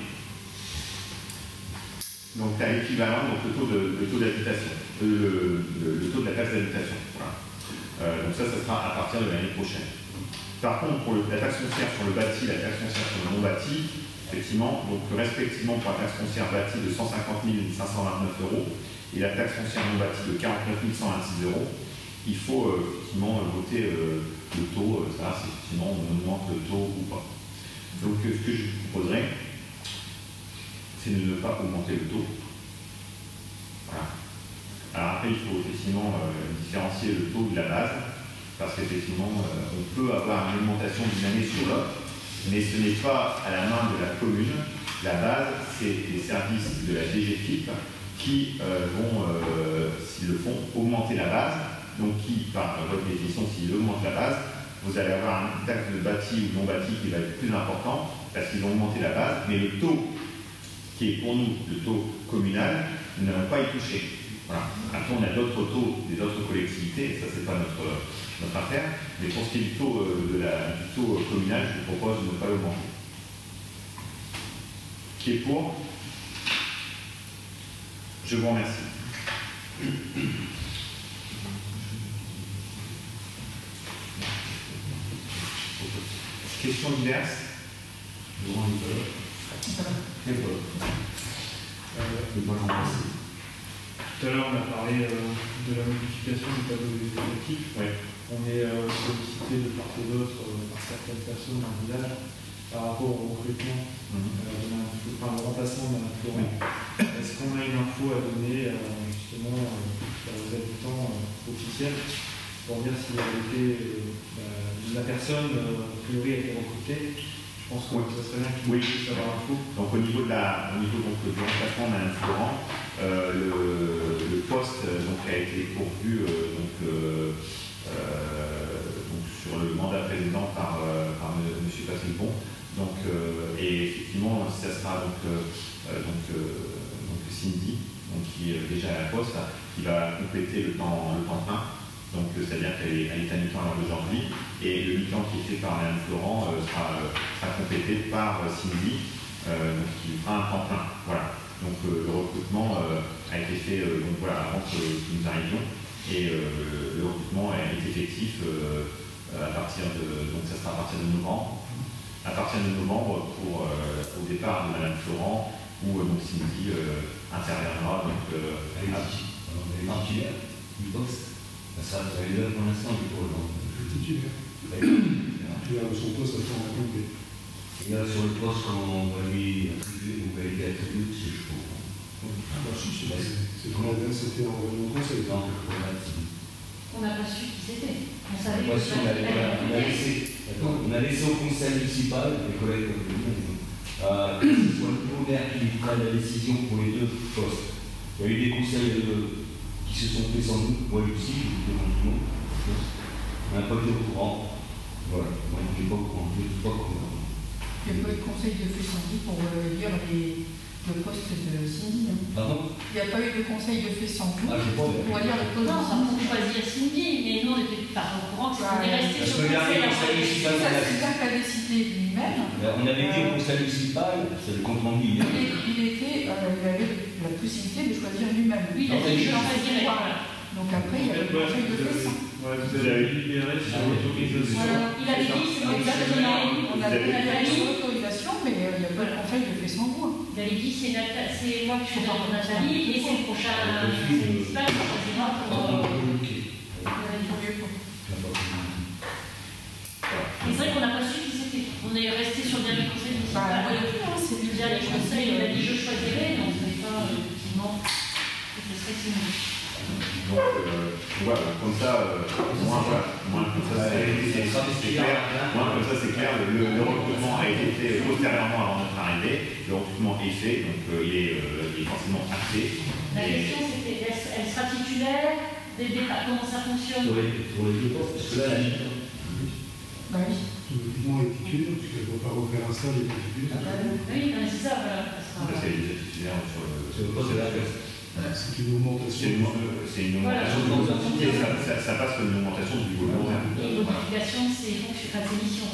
Donc à l'équivalent, le taux d'habitation, le taux de la taxe d'habitation. Voilà. Donc ça sera à partir de l'année prochaine. Par contre, pour la taxe foncière sur le bâti, la taxe foncière sur le non-bâti, effectivement, donc respectivement pour la taxe foncière bâtie de 150 529 € et la taxe foncière non-bâtie de 49 126 €, il faut effectivement voter le taux, savoir si effectivement on augmente le taux ou pas. Donc ce que je vous proposerais, c'est de ne pas augmenter le taux. Voilà. Alors après, il faut effectivement différencier le taux de la base, parce qu'effectivement, on peut avoir une augmentation d'une année sur l'autre, mais ce n'est pas à la main de la commune. La base, c'est les services de la DGFiP qui vont, s'ils le font, augmenter la base. Donc qui, par votre définition, s'ils augmentent la base, vous allez avoir un taxe de bâti ou non bâti qui va être plus important, parce qu'ils vont augmenter la base, mais le taux qui est pour nous le taux communal, nous n'allons pas y toucher. Voilà. Après, on a d'autres taux des autres collectivités, et ça, c'est pas notre affaire, mais pour ce qui est du taux, du taux communal, je vous propose de ne pas l'augmenter. Qui est pour? Je vous remercie. Questions diverses? Tout à l'heure, on a parlé de la modification du tableau des effectifs. Ouais. On est sollicité de part et d'autre par certaines personnes dans le village par rapport au recrutement, le remplacement d'un Florent. Est-ce qu'on a une info à donner justement aux habitants officiels pour dire si la personne a priori a été recrutée? Je pense que ça serait bien qu'il puisse avoir l'info. Donc au niveau du remplacement d'un Florent, le poste a été pourvu sur le mandat précédent par M. Patrick Bon. Donc, et effectivement, ça sera Cindy, qui est déjà à la poste, qui va compléter le temps plein. Donc, c'est-à-dire qu'elle est à mi-temps à l'heure d'aujourd'hui, et le mi-temps qui est fait par Mme Florent sera complété par Cindy, qui fera un temps plein. Voilà. Donc, le recrutement a été fait avant que nous arrivions, et le recrutement est effectif à partir de. Donc, ça sera à partir de novembre. À partir de novembre, au départ de Mme Florent, où Cindy interviendra. Donc, titulaire du poste. Ça sera là pour l'instant du pôle. Titulaire. Titulaire de son poste, ça sera complet. Et là, sur le poste qu'on va lui attribuer, ou va lui attribuer, c'est je comprends. C'est comment c'était en réunion conseil. On n'a pas su qui c'était. On savait que on a laissé au conseil municipal, les collègues que ce soit le maire qui prenne la décision pour les deux postes. Il y a eu des conseils qui se sont faits sans nous, moi aussi, devant tout le monde. On n'a pas été au courant. Voilà, moi je n'ai pas au courant. Il n'y a pas eu de conseil de fait sans pour lire le poste de Cindy. Pardon? Il n'y a pas eu de conseil de fait sans vous pour lire le poste de non, Cindy. pour choisir Cindy, mais nous on n'était pas au courant que c'était resté sur le conseil. C'est ça qu'a décidé lui-même. On avait dit au conseil municipal, c'est le compte rendu. Il avait la possibilité de choisir lui-même. Oui, il a dit je choisirais. Donc après, il y avait le conseil de fait sans. Vous avez libéré sur l'autorisation. Il avait dit c'est exactement. On a fait l'autorisation, mais il n'y a pas de conseil de fait sans vous. Il avait dit c'est moi qui suis dans Nathalie et c'est le prochain conseil municipal qui choisira pour. Et c'est vrai qu'on n'a pas su qui c'était. On est resté sur le dernier conseil municipal. C'est le dernier conseil, on a dit je choisirais, donc on ne savait pas effectivement que ce serait Cindy. Donc voilà, comme ça, moins comme ça c'est clair. Le recrutement a été fait postérieurement avant notre arrivée. Le recrutement est fait, donc il est forcément acté. La question c'était, elle sera titulaire dès le départ, comment ça fonctionne? Pour les deux postes, parce que là, Bah oui. Tout est titulaire, puisqu'elle ne doit pas refaire un stage et titulaire. Oui, c'est ça, voilà. C'est les titulaires sur le poste de la poste. C'est une augmentation. C'est une augmentation. Ça passe comme une augmentation du niveau de l'horaire. Et l'obligation, c'est mission.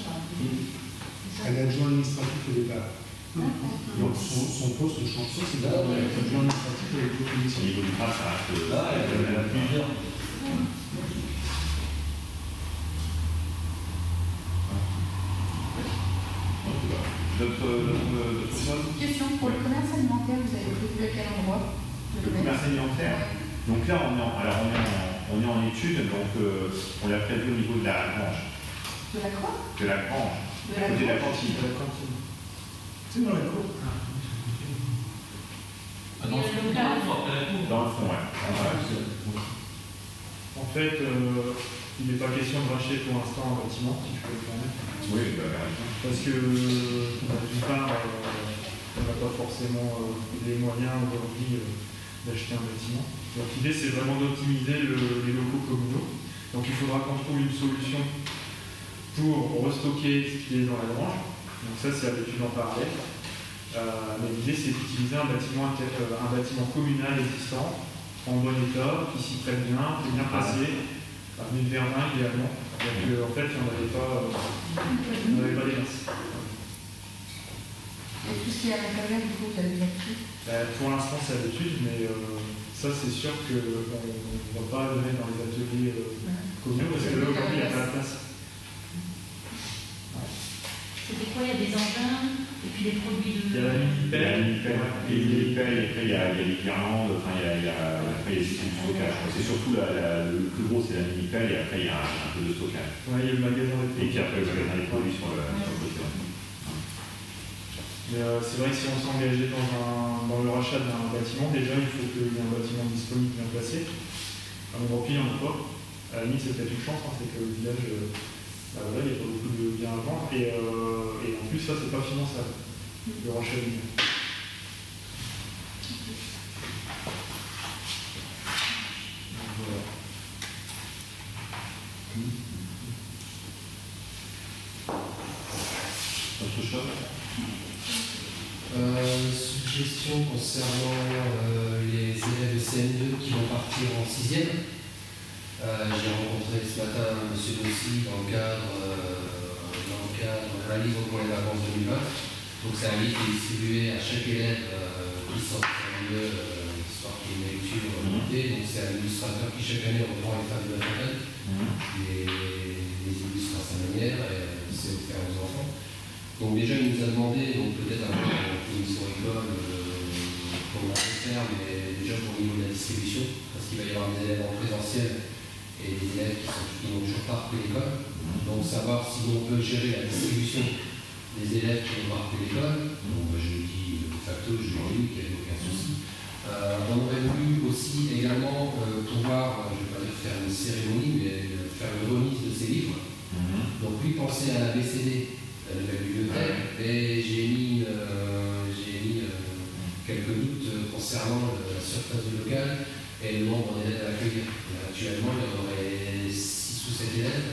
Elle est adjoint administratif au départ. Donc son poste de chantier, c'est d'adjoint administratif avec l'autre mission. Au niveau du grade, ça reste. là, elle a plusieurs. D'autres choses? Question pour le commerce alimentaire, vous avez prévu à quel endroit? Le commerce alimentaire. Donc là, on est en étude, donc on l'a prévu au niveau de la grange. De la quoi? De la grange. De la côté de la grange. cantine. C'est dans la cour. Dans le fond, Dans le fond, ouais. En fait, il n'est pas question de racheter pour l'instant un bâtiment, si je peux le permettre. Oui, Parce que, d'une part, on n'a pas forcément les moyens aujourd'hui d'acheter un bâtiment. Donc l'idée, c'est vraiment d'optimiser les locaux communaux. Donc il faudra qu'on trouve une solution pour restocker ce qui est dans la grange. Donc ça, c'est à l'étude en parallèle. Mais l'idée, c'est d'utiliser un bâtiment communal existant, en bon état, qui s'y prête bien, qui est bien placé, avenue de Verdun idéalement. Donc en fait, on n'avait pas les masses. Et tout ce qui est à l'intérieur, du coup, vous avez déjà Pour l'instant, c'est à l'étude, mais ça, c'est sûr qu'on ne va pas le mettre dans les ateliers communaux, parce que là, aujourd'hui, il n'y a pas la place. c'était quoi? Il y a des engins, et puis des produits de. Il y a la mini-pelle, et après il y a les guirlandes, après il y a du stockage. C'est surtout le plus gros, c'est la mini-pelle, et après il y a un peu de stockage. Ouais, il y a le magasin des Et puis après, vous avez des produits sur le côté. Mais c'est vrai que si on s'engageait dans le rachat d'un bâtiment, déjà il faut qu'il y ait un bâtiment disponible bien placé. À Montropy, il n'y en a pas. À la limite, c'est peut-être une chance, c'est que le village, il n'y a pas beaucoup de biens à vendre. Et en plus, ça, c'est pas finançable, le rachat du bien. Donc, voilà. suggestion concernant les élèves de CM2 qui vont partir en 6e. J'ai rencontré ce matin M. Bossy dans le cadre d'un livre pour les vacances 2020. Donc c'est un livre qui est distribué à chaque élève qui sort de CM2, histoire qu'il y ait une lecture montée. Donc c'est un illustrateur qui chaque année reprend les femmes de la famille, les illustre à sa manière, et c'est offert aux enfants. Donc déjà il nous a demandé, donc peut-être un peu en commission école, comment on peut faire, mais déjà pour le niveau de la distribution, parce qu'il va y avoir des élèves en présentiel et des élèves qui n'ont toujours pas repris l'école. Donc savoir si on peut gérer la distribution des élèves qui n'ont pas repris l'école. Donc je le dis de facto, je l'ai lu, il n'y a aucun souci. On aurait voulu aussi également pouvoir, je ne vais pas dire faire une cérémonie, mais faire une remise de ces livres. Donc lui penser à la BCD, la nouvelle bibliothèque, et j'ai mis quelques doutes concernant la surface du local et le nombre d'élèves à accueillir. Actuellement, il y en aurait 6 ou 7 élèves,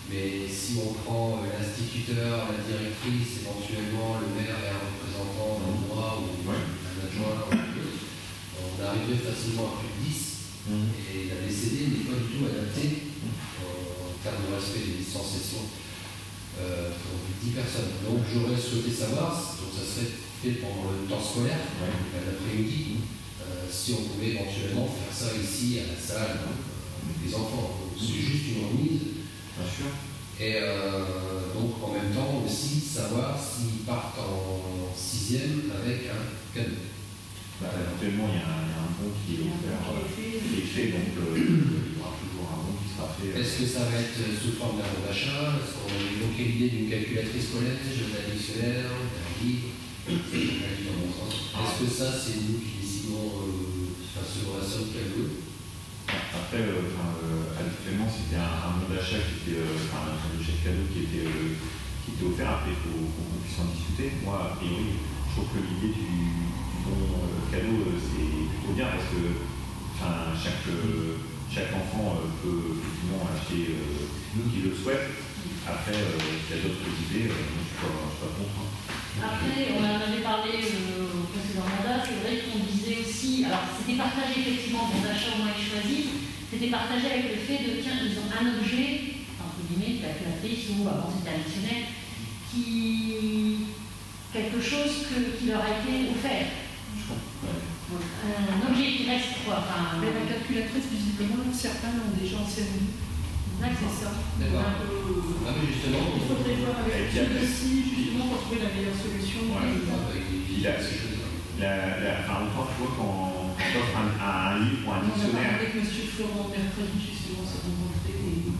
mais si on prend l'instituteur, la directrice, éventuellement le maire et un représentant d'un droit ou un adjoint, on arriverait facilement à plus de 10. Et la BCD n'est pas du tout adaptée en termes de respect des distanciations pour 10 personnes. Donc j'aurais souhaité savoir, donc ça serait fait pendant le temps scolaire, l'après-midi, si on pouvait éventuellement faire ça ici à la salle avec les enfants. C'est juste une remise. Bien sûr. Et donc en même temps aussi savoir s'ils partent en 6e avec un cadeau. Actuellement, il y a un bon qui est offert, qui est fait, donc il y aura toujours un bon qui sera fait. Est-ce que ça va être sous forme d'un bon d'achat? Est-ce qu'on a évoqué l'idée d'une calculatrice collège, d'un dictionnaire, d'un livre? Est-ce que ça, c'est nous qui décidons selon la somme qu'elle veut? Après, actuellement, c'était un bon d'achat qui était, un chèque cadeau qui était offert. Après, il faut qu'on puisse en discuter. Moi, a priori, je trouve que l'idée du bon cadeau, c'est plutôt bien parce que chaque enfant peut effectivement acheter nous qui le souhaite. Après, il y a d'autres idées, moi, je ne suis pas contre. Après, on en avait parlé au précédent mandat, c'est vrai qu'on disait aussi, alors c'était partagé effectivement dans l'achat au moins choisi, c'était partagé avec le fait de, tiens, ils ont un objet, entre guillemets, calculatrice ou avant c'était un dictionnaire, quelque chose qui leur a été offert. Un objet qui reste quoi. Mais la calculatrice, visiblement, certains l'ont déjà anciennement. C'est ça. D'accord. Mais justement, il faudrait voir avec qui aussi, justement, pour trouver la meilleure solution. Autant, tu vois, quand on offre un livre ou un dictionnaire. Avec M. Florent mercredi, justement, ça va montrer des.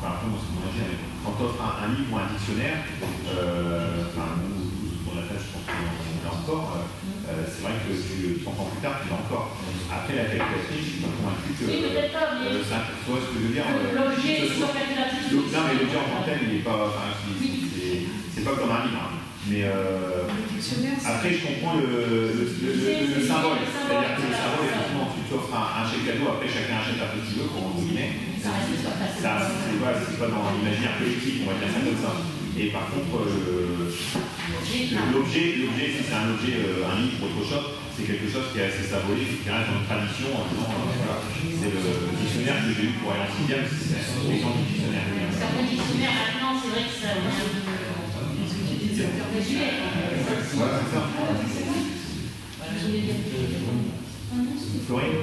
Après, moi, c'est mon avis, mais quand tu offres un livre ou un dictionnaire, dans la tâche, je pense qu'on l'a encore, c'est vrai que 30 ans plus tard, tu l'as encore. Après la calculatrice, je suis pas convaincu que. Oui, peut-être pas, mais. Tu vois ce que je veux dire? L'objet sur calculatrice. Non, mais l'objet en tant que tel, il n'est pas. C'est pas comme un livre. Mais après, je comprends le symbole. C'est-à-dire que le symbole, effectivement, tu offres un chèque cadeau, après chacun achète un petit peu, comme on guillemets. C'est pas dans l'imaginaire collectif, on va dire ça comme ça. Et par contre, l'objet, si c'est un objet, un livre ou autre chose, c'est quelque chose qui est assez symbolique, qui reste dans une tradition en disant, voilà, c'est le dictionnaire que j'ai eu pour aller en 6e, c'est l'exemple du dictionnaire. Certains dictionnaires maintenant, c'est vrai que ça vient de. Voilà, c'est ça. Florine?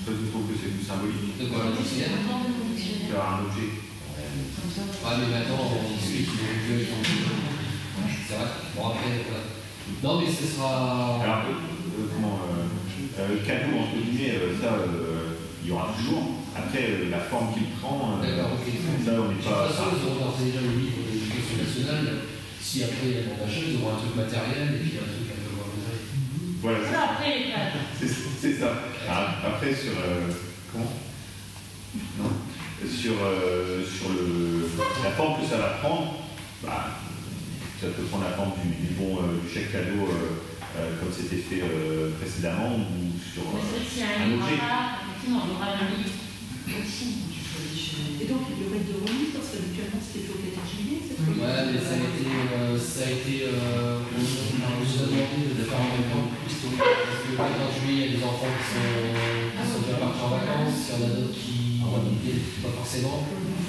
Toi, tu trouves que c'est plus symbolique? De quoi, un dictionnaire? D'avoir un objet. Ah, mais maintenant, on discute sur le jeu. C'est vrai. Bon, après, voilà. Non, mais ce sera. Alors, cadeau, entre guillemets, ça, il y aura toujours. Après, la forme qu'il prend, d'accord, ok. Ça, on n'est pas. De toute façon, ils auront d'ores et déjà le livre de l'éducation nationale. Si après, il y a un d'achat, ils auront un truc matériel et puis un truc un peu moins matériel. Voilà. Après, c'est ça. Après, sur. Comment? Non. Sur la forme que ça va prendre, ça peut prendre la forme du chèque cadeau comme c'était fait précédemment ou sur un objet. Effectivement, il y aura un livre aussi. Et donc, il y aurait deux remises parce qu'habituellement, c'était été, on nous a demandé de faire un record parce que le 14 juillet, il y a des enfants qui sont déjà partis en vacances, il y en a d'autres qui pas forcément.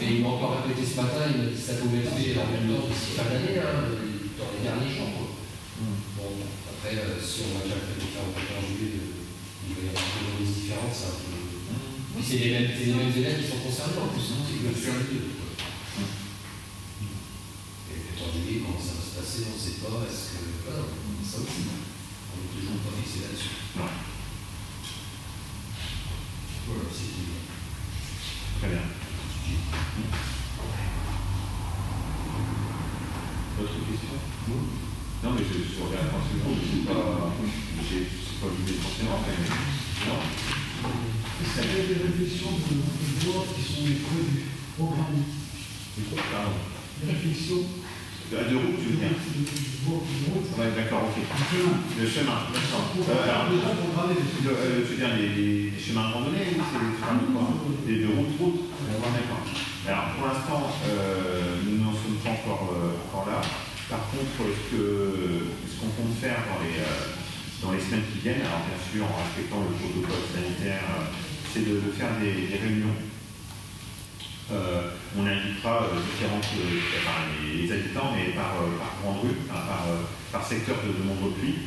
Et il m'a encore répété ce matin, il m'a dit que ça pouvait être fait en même temps d'ici fin d'année, dans les derniers jours. Bon, après, si on va déjà faire un 14 juillet, il va y avoir des choses différentes, c'est un peu. Puis c'est les mêmes élèves qui sont concernés en plus, c'est que le et le 14 juillet, comment ça va se passer, on ne sait pas, est-ce que. Voilà, ça aussi, on n'est toujours pas fixé là-dessus. Voilà, c'est tout. Très bien. D'autres questions? Non, mais je regarde forcément, je ne sais pas l'idée forcément, mais non. Est-ce qu'il y a des réflexions de loi qui sont prévues, programmées? Pardon. Des réflexions de route, tu veux dire? Ouais, d'accord, ok. Le chemin, d'accord. Alors, tu veux dire les chemins de randonnée ou c'est quoi? Les de route? D'accord. Alors, pour l'instant, nous n'en sommes pas encore là. Par contre, ce qu'on compte faire dans les semaines qui viennent, alors bien sûr en respectant le protocole sanitaire, c'est de faire des réunions. On invitera les habitants, mais par grande rue, par secteur de Mondrepuis.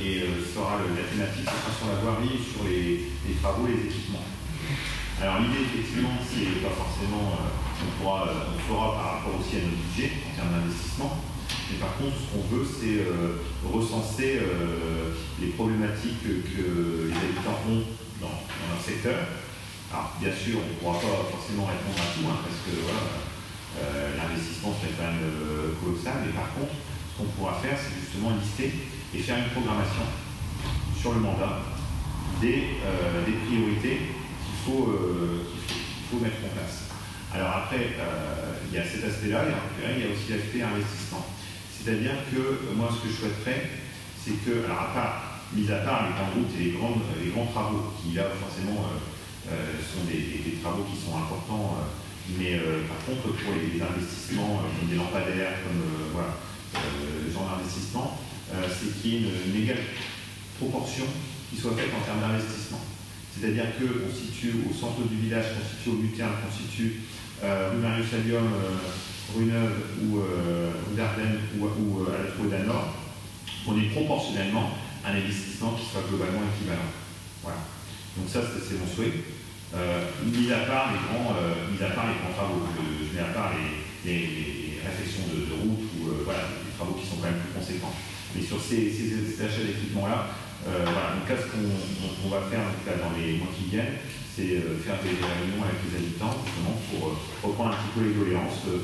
Et sera la thématique sur la voirie, sur les travaux, les équipements. Alors l'idée effectivement, c'est pas forcément, on fera par rapport aussi à notre budget en termes d'investissement, mais par contre ce qu'on veut c'est recenser les problématiques que les habitants ont dans leur secteur. Alors bien sûr on ne pourra pas forcément répondre à tout, parce que voilà, l'investissement serait quand même colossal, mais par contre ce qu'on pourra faire c'est justement lister et faire une programmation sur le mandat des priorités qu'il faut mettre en place. Alors après, il y a cet aspect-là, et il y a aussi l'aspect investissement. C'est-à-dire que moi, ce que je souhaiterais, c'est que, alors mis à part les grandes routes et les grands travaux, qui là, forcément, sont des travaux qui sont importants, mais par contre, pour les investissements, comme des lampadaires, comme ce genre d'investissement, c'est qu'il y ait une égale proportion qui soit faite en termes d'investissement. C'est-à-dire qu'on situe au centre du village, qu'on situe au Lucain, qu'on situe rue Marius-Allium, rue Neuve ou Dardenne ou à la Trouée d'Anor, qu'on ait proportionnellement un investissement qui soit globalement équivalent. Voilà. Donc ça, c'est mon souhait. Mis à part les grands travaux, je mets à part les réflexions de route ou des travaux qui sont quand même plus conséquents. Mais sur ces achats d'équipements-là, donc là, ce qu'on va faire dans les mois qui viennent, c'est faire des réunions avec les habitants, justement, pour reprendre un petit peu les doléances de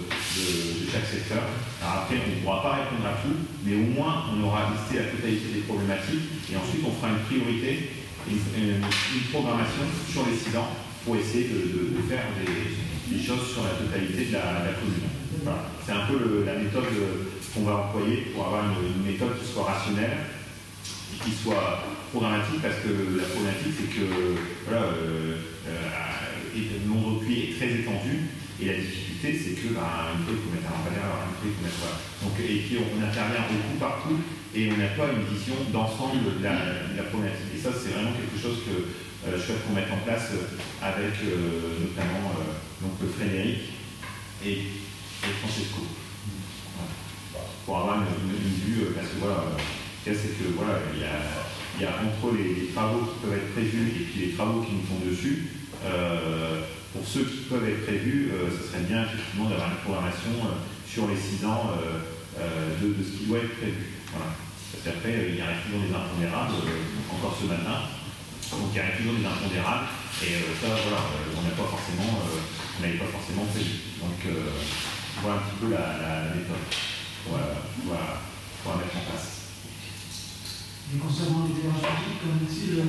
chaque secteur. Alors après, on ne pourra pas répondre à tout, mais au moins, on aura listé la totalité des problématiques, et ensuite, on fera une priorité, une programmation sur les 6 ans, pour essayer de faire des choses sur la totalité de la commune. Voilà. C'est un peu la méthode qu'on va employer pour avoir une méthode qui soit rationnelle, qui soit programmatique, parce que la problématique c'est que Mondrepuis est très étendu et la difficulté c'est que une fois il faut mettre un lampadaire, une fois il faut mettre donc, et puis on intervient beaucoup partout et on n'a pas une vision d'ensemble de la problématique, et ça c'est vraiment quelque chose que je souhaite qu'on mette en place avec notamment donc Frédéric et Francesco, pour avoir une vue, parce que c'est que il y a entre les travaux qui peuvent être prévus et puis les travaux qui nous tombent dessus. Pour ceux qui peuvent être prévus, ce serait bien effectivement d'avoir une programmation sur les 6 ans de ce qui doit être prévu. Voilà. Parce qu'après, il y a toujours des impondérables, encore ce matin. Donc il y a toujours des impondérables, et ça, on n'avait pas forcément prévu. Donc voilà un petit peu la méthode. Voilà. Pour la mettre en place. Et concernant l'éclairage public, comme dit la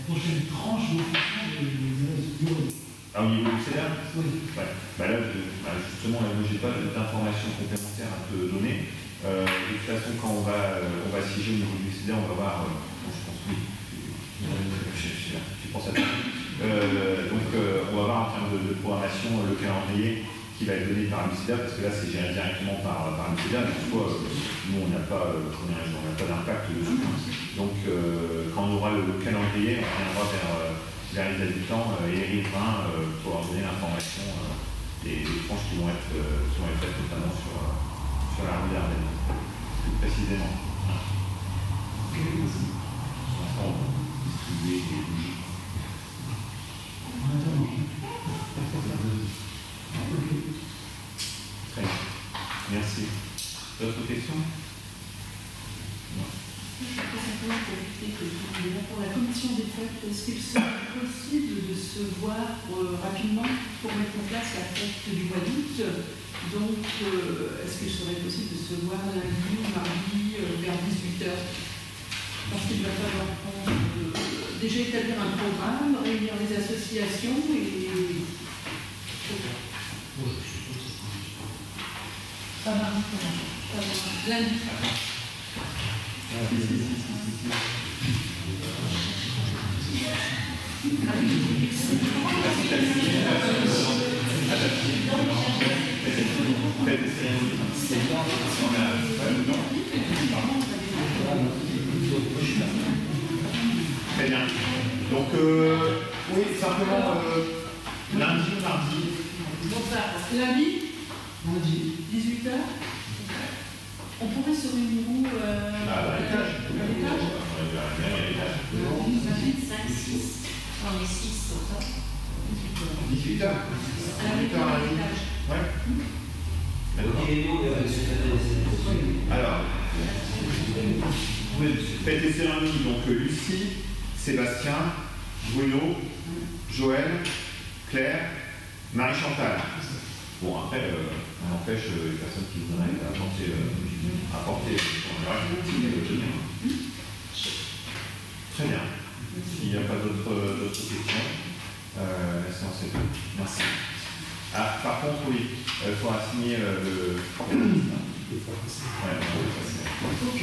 prochaine tranche de fonction des bureaux. Au niveau du CEDA? Oui. Ouais. Justement, moi, je n'ai pas d'informations complémentaires à te donner. De toute façon, quand on va siéger au niveau du CEDA, on va voir. Je pense oui. Je pense à ça. Donc, on va voir en termes de programmation le calendrier qui va être donné par Lucida, parce que là c'est géré directement par Lucida, mais en soi, nous on n'a pas d'impact dessus. Donc quand on aura le calendrier, on reviendra vers les habitants et les riverains pour leur donner l'information des tranches qui vont être faites notamment sur la rue d'Ardenne, plus précisément. On va distribuer des bougies. Très bien. Merci. D'autres questions? Non. Je peux simplement profiter pour la commission des fêtes. Est-ce qu'il serait possible de se voir rapidement pour mettre en place la fête du mois d'août? Donc, est-ce qu'il serait possible de se voir lundi ou mardi vers 18h? Parce qu'il va falloir déjà établir un programme, réunir les associations et... Pas mardi, lundi. Très bien. Donc, oui, simplement, lundi ou mardi? Donc ça, lundi 18h. On pourrait se réunir où À l'étage. À l'étage. 5, 6. On est 6 sur ça. 18h. À l'étage. Ouais. Ok, Alors, faites les cérémonies, donc Lucie, Sébastien, Bruno, Joël, Claire, Marie-Chantal. Bon, après, on empêche les personnes qui voudraient apporter Très bien. S'il n'y a pas d'autres questions, la séance est faite. Merci. Ah, par contre, oui, il faudra signer le... Ouais, on va le passer. Ok.